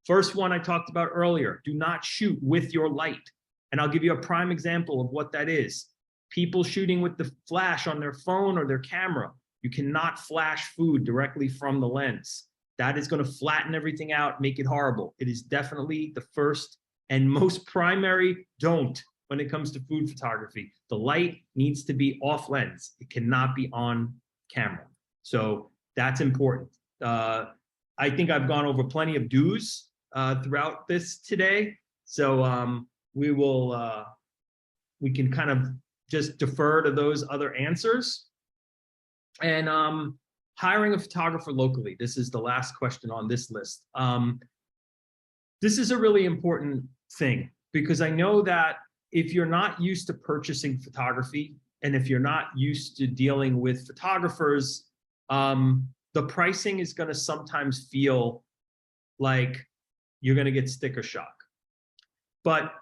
First one I talked about earlier, do not shoot with your light. And I'll give you a prime example of what that is. People shooting with the flash on their phone or their camera. You cannot flash food directly from the lens. That is going to flatten everything out, make it horrible. It is definitely the first and most primary don't when it comes to food photography. The light needs to be off lens. It cannot be on camera. So that's important. I think I've gone over plenty of do's throughout this today. So we can kind of just defer to those other answers. And hiring a photographer locally. This is the last question on this list. This is a really important thing because I know that if you're not used to purchasing photography and if you're not used to dealing with photographers, the pricing is going to sometimes feel like you're going to get sticker shock. But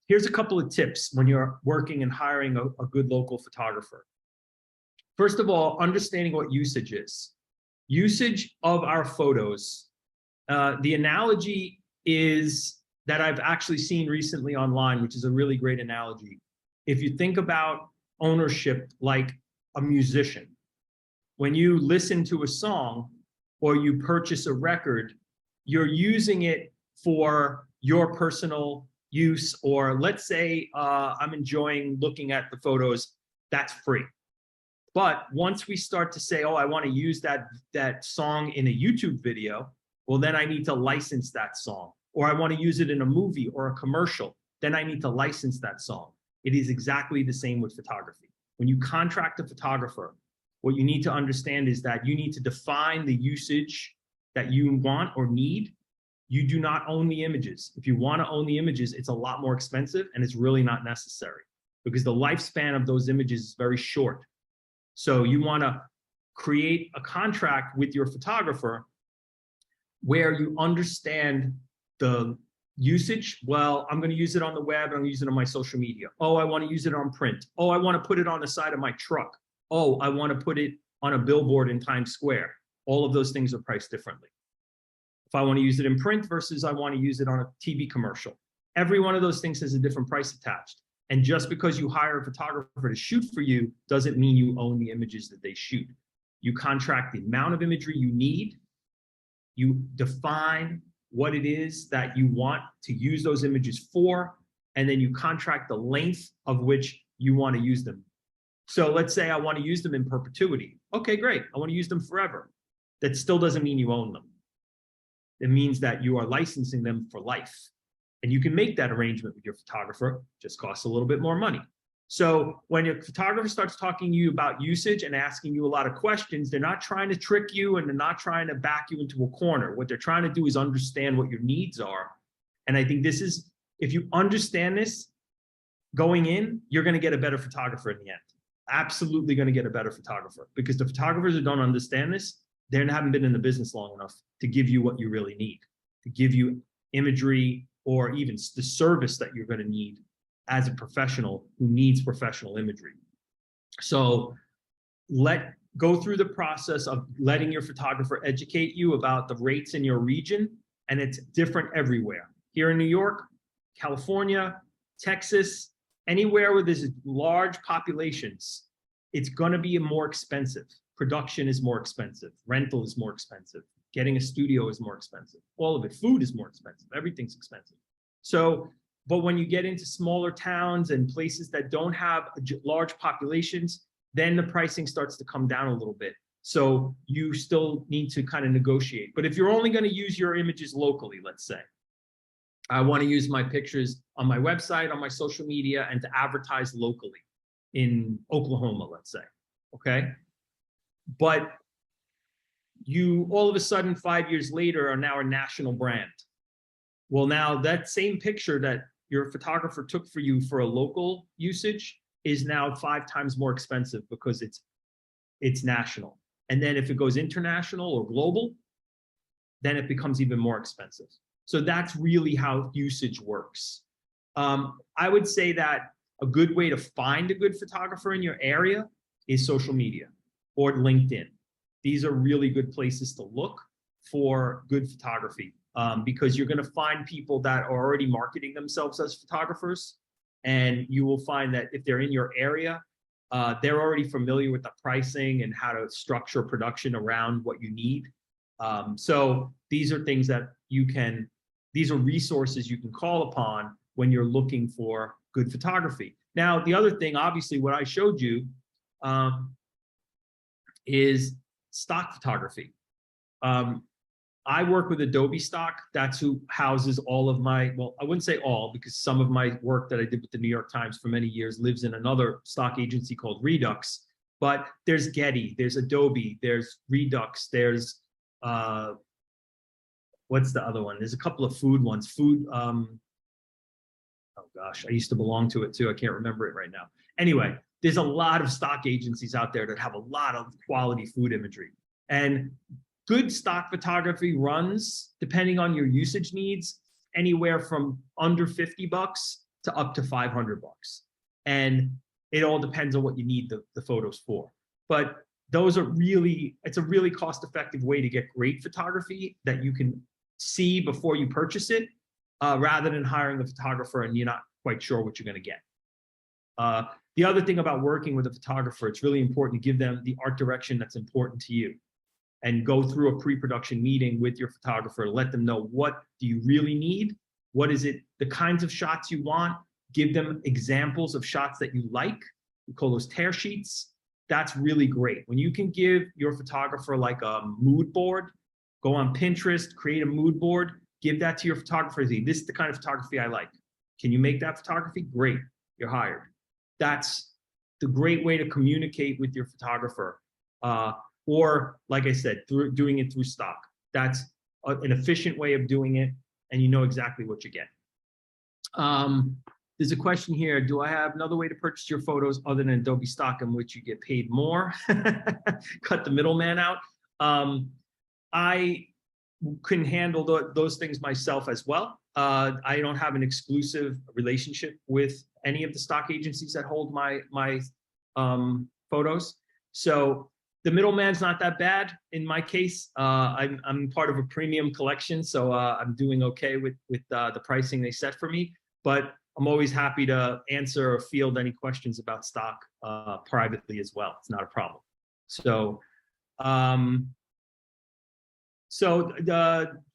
here's a couple of tips when you're working and hiring a good local photographer. First of all, understanding what usage is. Usage of our photos. The analogy is that I've actually seen recently online, which is a really great analogy. If you think about ownership like a musician, when you listen to a song or you purchase a record, you're using it for your personal use, or let's say I'm enjoying looking at the photos, that's free. But once we start to say, oh, I want to use that song in a YouTube video, well, then I need to license that song. Or I want to use it in a movie or a commercial, then I need to license that song. It is exactly the same with photography. When you contract a photographer, what you need to understand is that you need to define the usage that you want or need. You do not own the images. If you want to own the images, it's a lot more expensive and it's really not necessary because the lifespan of those images is very short. So you want to create a contract with your photographer where you understand the usage. Well, I'm going to use it on the web. I'm going to use it on my social media. Oh, I want to use it on print. Oh, I want to put it on the side of my truck. Oh, I want to put it on a billboard in Times Square. All of those things are priced differently. If I want to use it in print versus I want to use it on a TV commercial. Every one of those things has a different price attached. And just because you hire a photographer to shoot for you doesn't mean you own the images that they shoot. You contract the amount of imagery you need. You define what it is that you want to use those images for, and then you contract the length of which you want to use them. So let's say I want to use them in perpetuity. Okay, great. I want to use them forever. That still doesn't mean you own them. It means that you are licensing them for life. And you can make that arrangement with your photographer, just costs a little bit more money. So when your photographer starts talking to you about usage and asking you a lot of questions, they're not trying to trick you and they're not trying to back you into a corner. What they're trying to do is understand what your needs are. And I think this is, if you understand this going in, you're going to get a better photographer in the end. Absolutely going to get a better photographer, because the photographers who don't understand this, they haven't been in the business long enough to give you what you really need, to give you imagery or even the service that you're going to need as a professional who needs professional imagery. So go through the process of letting your photographer educate you about the rates in your region, and it's different everywhere. Here in New York, California, Texas, Anywhere where there's large populations, it's going to be more expensive. Production is more expensive. Rental is more expensive. Getting a studio is more expensive. All of it. Food is more expensive. Everything's expensive. So, but when you get into smaller towns and places that don't have large populations, then the pricing starts to come down a little bit. So you still need to kind of negotiate. But if you're only going to use your images locally, let's say, I want to use my pictures on my website, on my social media, and to advertise locally in Oklahoma, let's say, okay? But you all of a sudden 5 years later are now a national brand. Well, now that same picture that your photographer took for you for a local usage is now 5 times more expensive because it's national. And then if it goes international or global, then it becomes even more expensive. So that's really how usage works. I would say that a good way to find a good photographer in your area is social media or LinkedIn. These are really good places to look for good photography because you're going to find people that are already marketing themselves as photographers. And you will find that if they're in your area, they're already familiar with the pricing and how to structure production around what you need. So these are things that these are resources you can call upon when you're looking for good photography. Now, the other thing, obviously, what I showed you is stock photography. I work with Adobe Stock. That's who houses all of my, well, I wouldn't say all, because some of my work that I did with the New York Times for many years lives in another stock agency called Redux. But there's Getty, there's Adobe, there's Redux, there's what's the other one? There's a couple of food ones. Oh gosh, I used to belong to it too. I can't remember it right now. Anyway, there's a lot of stock agencies out there that have a lot of quality food imagery. And good stock photography runs, depending on your usage needs, anywhere from under $50 to up to $500. And it all depends on what you need the photos for. But those are really, it's a really cost-effective way to get great photography that you can see before you purchase it, rather than hiring a photographer and you're not quite sure what you're going to get. The other thing about working with a photographer, it's really important to give them the art direction that's important to you and go through a pre-production meeting with your photographer, let them know what do you really need, what is it, the kinds of shots you want, give them examples of shots that you like. We call those tear sheets. That's really great. When you can give your photographer like a mood board, go on Pinterest, create a mood board, give that to your photographer. Say, this is the kind of photography I like. Can you make that photography? Great, you're hired. That's the great way to communicate with your photographer. Or like I said, doing it through stock. That's an efficient way of doing it, and you know exactly what you get. There's a question here. Do I have another way to purchase your photos other than Adobe Stock in which you get paid more? Cut the middleman out. I can handle those things myself as well. I don't have an exclusive relationship with any of the stock agencies that hold my photos. So the middleman's not that bad in my case. I'm part of a premium collection, so I'm doing okay with the pricing they set for me. But I'm always happy to answer or field any questions about stock privately as well. It's not a problem. So,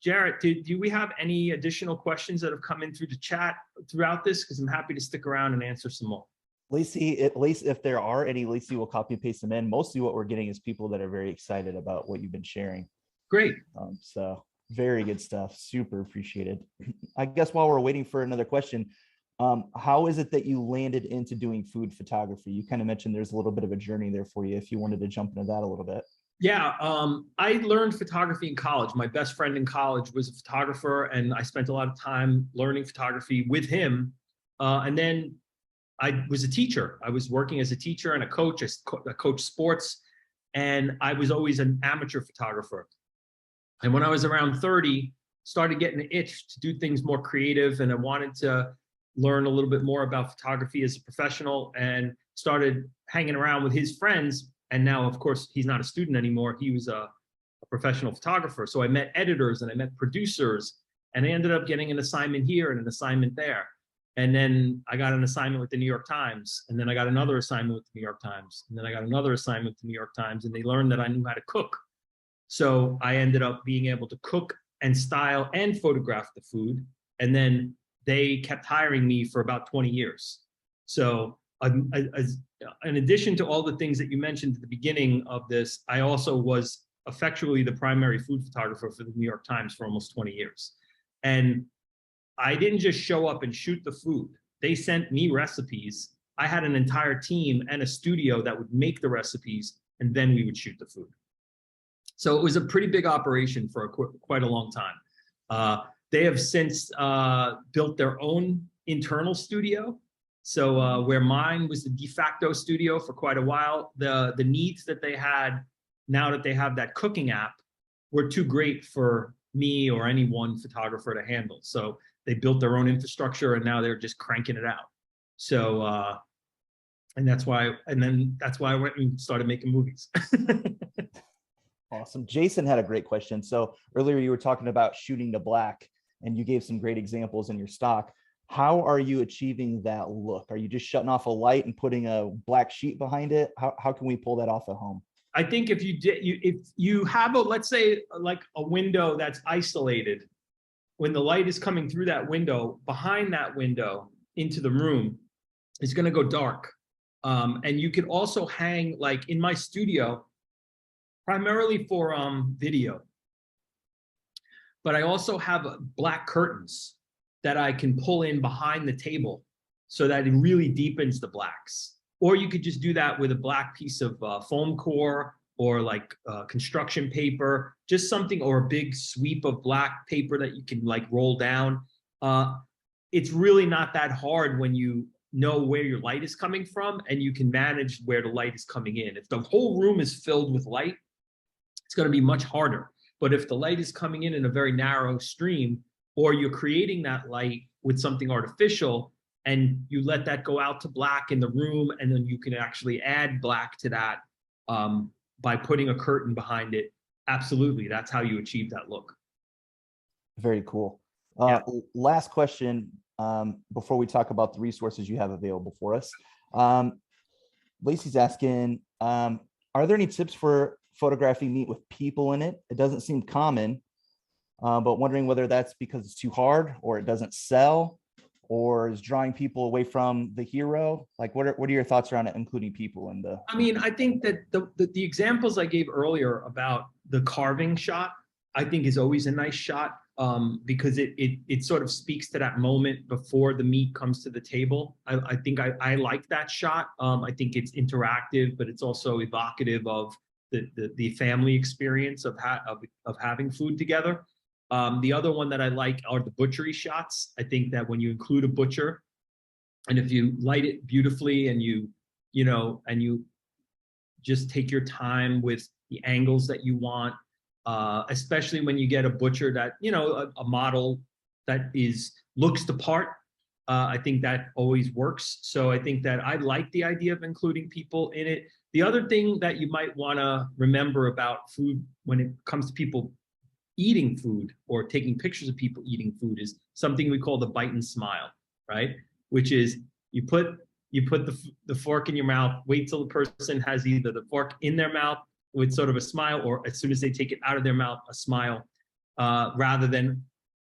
Jarrett, do we have any additional questions that have come in through the chat throughout this? Because I'm happy to stick around and answer some more. Lacey, at least if there are any, Lacey will copy and paste them in. Mostly what we're getting is people that are very excited about what you've been sharing. Great. So very good stuff. Super appreciated. I guess while we're waiting for another question, how is it that you landed into doing food photography? You kind of mentioned there's a little bit of a journey there for you, if you wanted to jump into that a little bit. Yeah, I learned photography in college. My best friend in college was a photographer, and I spent a lot of time learning photography with him. And then I was a teacher. I was working as a teacher and a coach. I coached sports, and I was always an amateur photographer. And when I was around 30, started getting an itch to do things more creative, and I wanted to learn a little bit more about photography as a professional, and started hanging around with his friends. And now, of course, he's not a student anymore. He was a professional photographer. So I met editors and I met producers, and I ended up getting an assignment here and an assignment there. And then I got an assignment with the New York Times, and then I got another assignment with the New York Times, and then I got another assignment with the New York Times, and they learned that I knew how to cook. So I ended up being able to cook and style and photograph the food. And then they kept hiring me for about 20 years. So in addition to all the things that you mentioned at the beginning of this, I also was effectually the primary food photographer for the New York Times for almost 20 years. And I didn't just show up and shoot the food. They sent me recipes. I had an entire team and a studio that would make the recipes, and then we would shoot the food. So it was a pretty big operation for quite a long time. They have since built their own internal studio. So where mine was the de facto studio for quite a while, the needs that they had now that they have that cooking app were too great for me or any one photographer to handle. So they built their own infrastructure, and now they're just cranking it out. So, and that's why I went and started making movies. Awesome. Jason had a great question. So earlier you were talking about shooting to black, and you gave some great examples in your stock. How are you achieving that look? Are you just shutting off a light and putting a black sheet behind it? How can we pull that off at home? I think if you have let's say like a window that's isolated, when the light is coming through that window, behind that window into the room, it's going to go dark. And you could also hang, like in my studio, primarily for video, but I also have black curtains that I can pull in behind the table so that it really deepens the blacks. Or you could just do that with a black piece of foam core, or like construction paper, just something, or a big sweep of black paper that you can like roll down. It's really not that hard when you know where your light is coming from, and you can manage where the light is coming in. If the whole room is filled with light, it's going to be much harder. But if the light is coming in a very narrow stream, or you're creating that light with something artificial, and you let that go out to black in the room, and then you can actually add black to that by putting a curtain behind it. Absolutely, that's how you achieve that look. Very cool. Yeah. Last question before we talk about the resources you have available for us. Lacey's asking, are there any tips for photographing meat with people in it? It doesn't seem common, but wondering whether that's because it's too hard, or it doesn't sell, or is drawing people away from the hero? Like, what are your thoughts around it, including people in the? I mean, I think that the examples I gave earlier about the carving shot, I think is always a nice shot, because it sort of speaks to that moment before the meat comes to the table. I think I like that shot. I think it's interactive, but it's also evocative of the family experience of having food together. The other one that I like are the butchery shots. I think that when you include a butcher, and if you light it beautifully, and you just take your time with the angles that you want, especially when you get a butcher that, a model that looks the part, I think that always works. So I think that I like the idea of including people in it. The other thing that you might want to remember about food when it comes to people eating food or taking pictures of people eating food is something we call the bite and smile, right? Which is you put the fork in your mouth, wait till the person has either the fork in their mouth with sort of a smile, or as soon as they take it out of their mouth, a smile, rather than,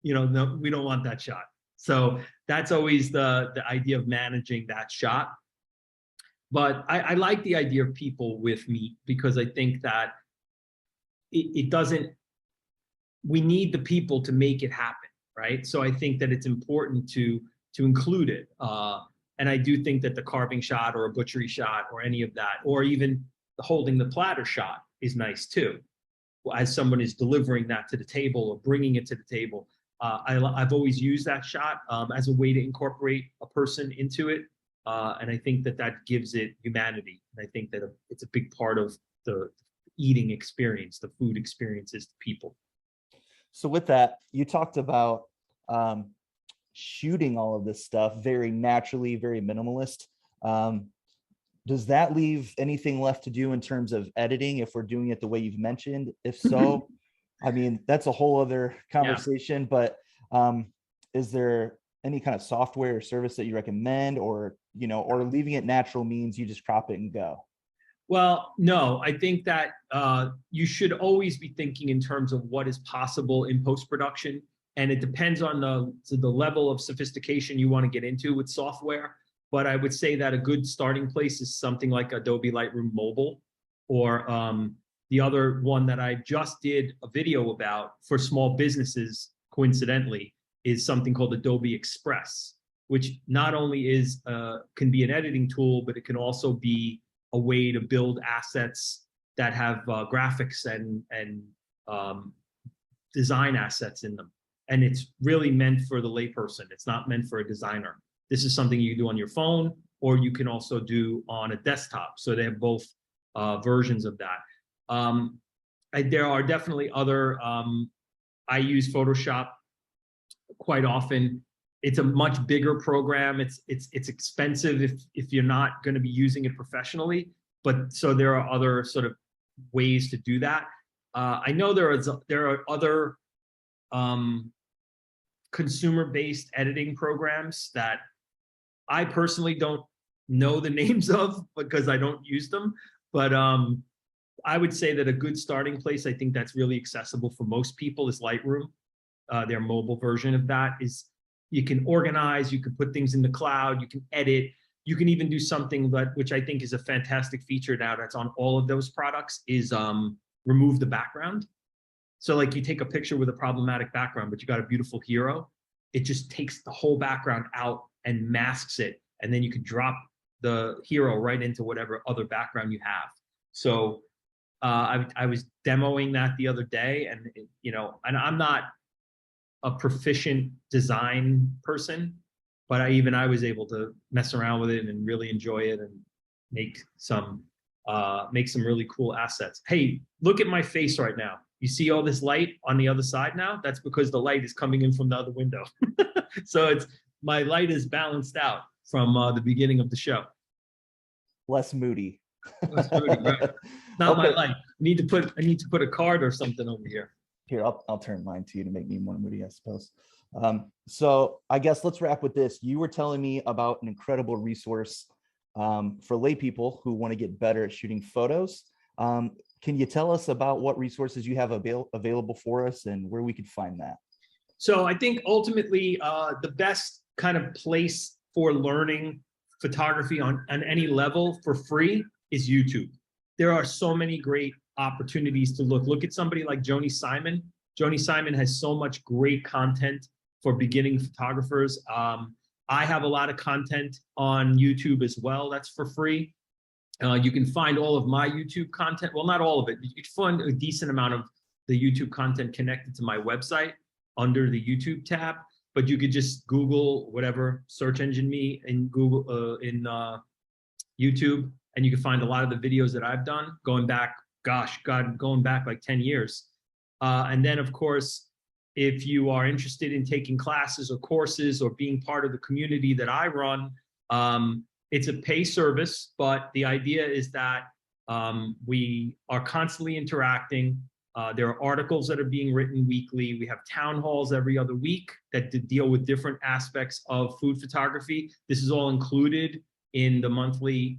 no, we don't want that shot. So that's always the idea of managing that shot. But I like the idea of people with meat, because I think that it doesn't, we need the people to make it happen, right? So I think that it's important to include it. And I do think that the carving shot or a butchery shot or any of that, or even holding the platter shot, is nice too, as someone is delivering that to the table or bringing it to the table. I've always used that shot as a way to incorporate a person into it. And I think that gives it humanity. And I think that it's a big part of the eating experience, the food experiences to people. So with that, you talked about shooting all of this stuff very naturally, very minimalist. Does that leave anything left to do in terms of editing if we're doing it the way you've mentioned? If so, I mean, that's a whole other conversation, but is there any kind of software or service that you recommend, or, or leaving it natural means you just crop it and go? Well, no, I think that you should always be thinking in terms of what is possible in post-production. And it depends on the level of sophistication you want to get into with software. But I would say that a good starting place is something like Adobe Lightroom Mobile, or the other one that I just did a video about for small businesses, coincidentally, is something called Adobe Express, which not only is can be an editing tool, but it can also be a way to build assets that have graphics and design assets in them. And it's really meant for the layperson. It's not meant for a designer. This is something you do on your phone, or you can also do on a desktop. So they have both versions of that. There are definitely other, I use Photoshop quite often. It's a much bigger program. It's expensive if you're not going to be using it professionally. But so there are other sort of ways to do that. I know there are other consumer-based editing programs that I personally don't know the names of because I don't use them. But I would say that a good starting place, I think that's really accessible for most people, is Lightroom. Their mobile version of that is, you can organize, you can put things in the cloud, you can edit, you can even do something which I think is a fantastic feature now that's on all of those products, is remove the background. So like you take a picture with a problematic background, but you got a beautiful hero, it just takes the whole background out and masks it. And then you can drop the hero right into whatever other background you have. So I was demoing that the other day, and and I'm not a proficient design person, but I was able to mess around with it and really enjoy it and make some really cool assets. Hey, look at my face right now. You see all this light on the other side now? That's because the light is coming in from the other window. So my light is balanced out from the beginning of the show. Less moody. Less moody, right? Not okay. My light. I need to put a card or something over here. Here, I'll turn mine to you to make me more moody, I suppose. So I guess let's wrap with this. You were telling me about an incredible resource for lay people who want to get better at shooting photos. Can you tell us about what resources you have available for us and where we could find that? So I think ultimately the best kind of place for learning photography on any level for free is YouTube. There are so many great opportunities to look at somebody like Joni Simon. Joni Simon has so much great content for beginning photographers. I have a lot of content on YouTube as well that's for free. You can find all of my YouTube content. Well, not all of it. You can find a decent amount of the YouTube content connected to my website under the YouTube tab. But you could just Google whatever search engine me in Google in YouTube, and you can find a lot of the videos that I've done going back. Going back like 10 years. And then, of course, if you are interested in taking classes or courses or being part of the community that I run, it's a pay service, but the idea is that we are constantly interacting. There are articles that are being written weekly. We have town halls every other week that deal with different aspects of food photography. This is all included in the monthly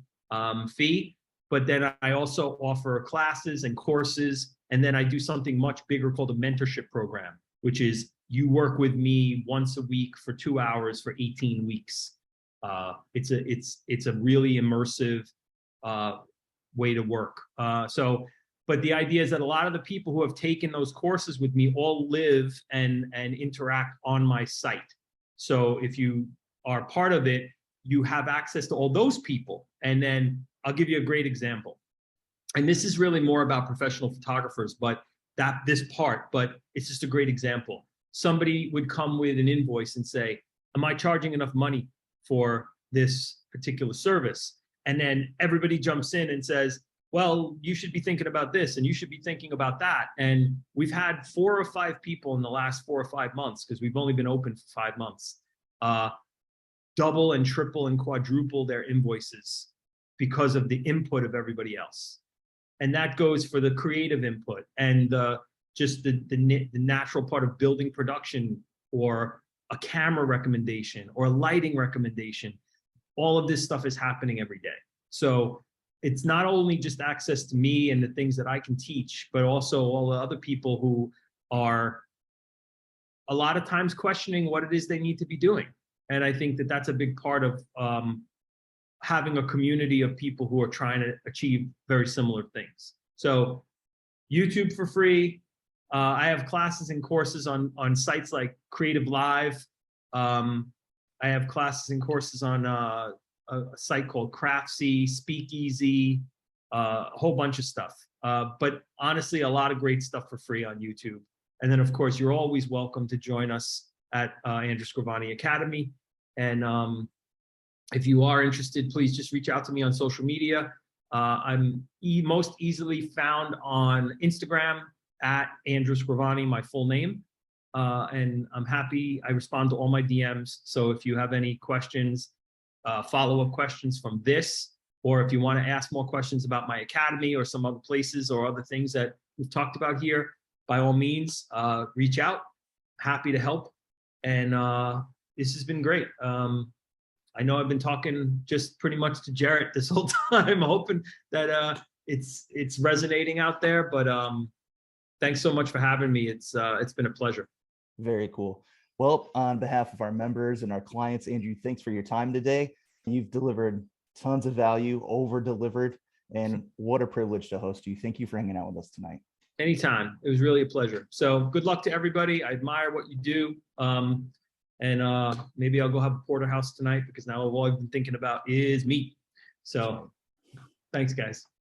fee. But then I also offer classes and courses, and then I do something much bigger called a mentorship program, which is you work with me once a week for 2 hours for 18 weeks. It's a really immersive way to work. But the idea is that a lot of the people who have taken those courses with me all live and interact on my site. So if you are part of it, you have access to all those people. And then I'll give you a great example. And this is really more about professional photographers, but it's just a great example. Somebody would come with an invoice and say, am I charging enough money for this particular service? And then everybody jumps in and says, well, you should be thinking about this and you should be thinking about that. And we've had 4 or 5 people in the last 4 or 5 months, because we've only been open for 5 months, double and triple and quadruple their invoices because of the input of everybody else. And that goes for the creative input and just the natural part of building production, or a camera recommendation or a lighting recommendation. All of this stuff is happening every day. So it's not only just access to me and the things that I can teach, but also all the other people who are a lot of times questioning what it is they need to be doing. And I think that that's a big part of having a community of people who are trying to achieve very similar things. So YouTube for free. I have classes and courses on sites like Creative Live. I have classes and courses on a site called Craftsy, Speakeasy, a whole bunch of stuff. But honestly, a lot of great stuff for free on YouTube. And then, of course, you're always welcome to join us at Andrew Scrivani Academy. And if you are interested, please just reach out to me on social media. I'm most easily found on Instagram at Andrew Scrivani, my full name. And I'm happy, I respond to all my DMs. So if you have any questions, follow-up questions from this, or if you want to ask more questions about my academy or some other places or other things that we've talked about here, by all means, reach out. Happy to help. And this has been great. I know I've been talking just pretty much to Jarrett this whole time, hoping that it's resonating out there. But thanks so much for having me. It's been a pleasure. Very cool. Well, on behalf of our members and our clients, Andrew, thanks for your time today. You've delivered tons of value, over-delivered, and what a privilege to host you. Thank you for hanging out with us tonight. Anytime. It was really a pleasure. So good luck to everybody. I admire what you do. And maybe I'll go have a porterhouse tonight, because now all I've been thinking about is meat. So thanks, guys.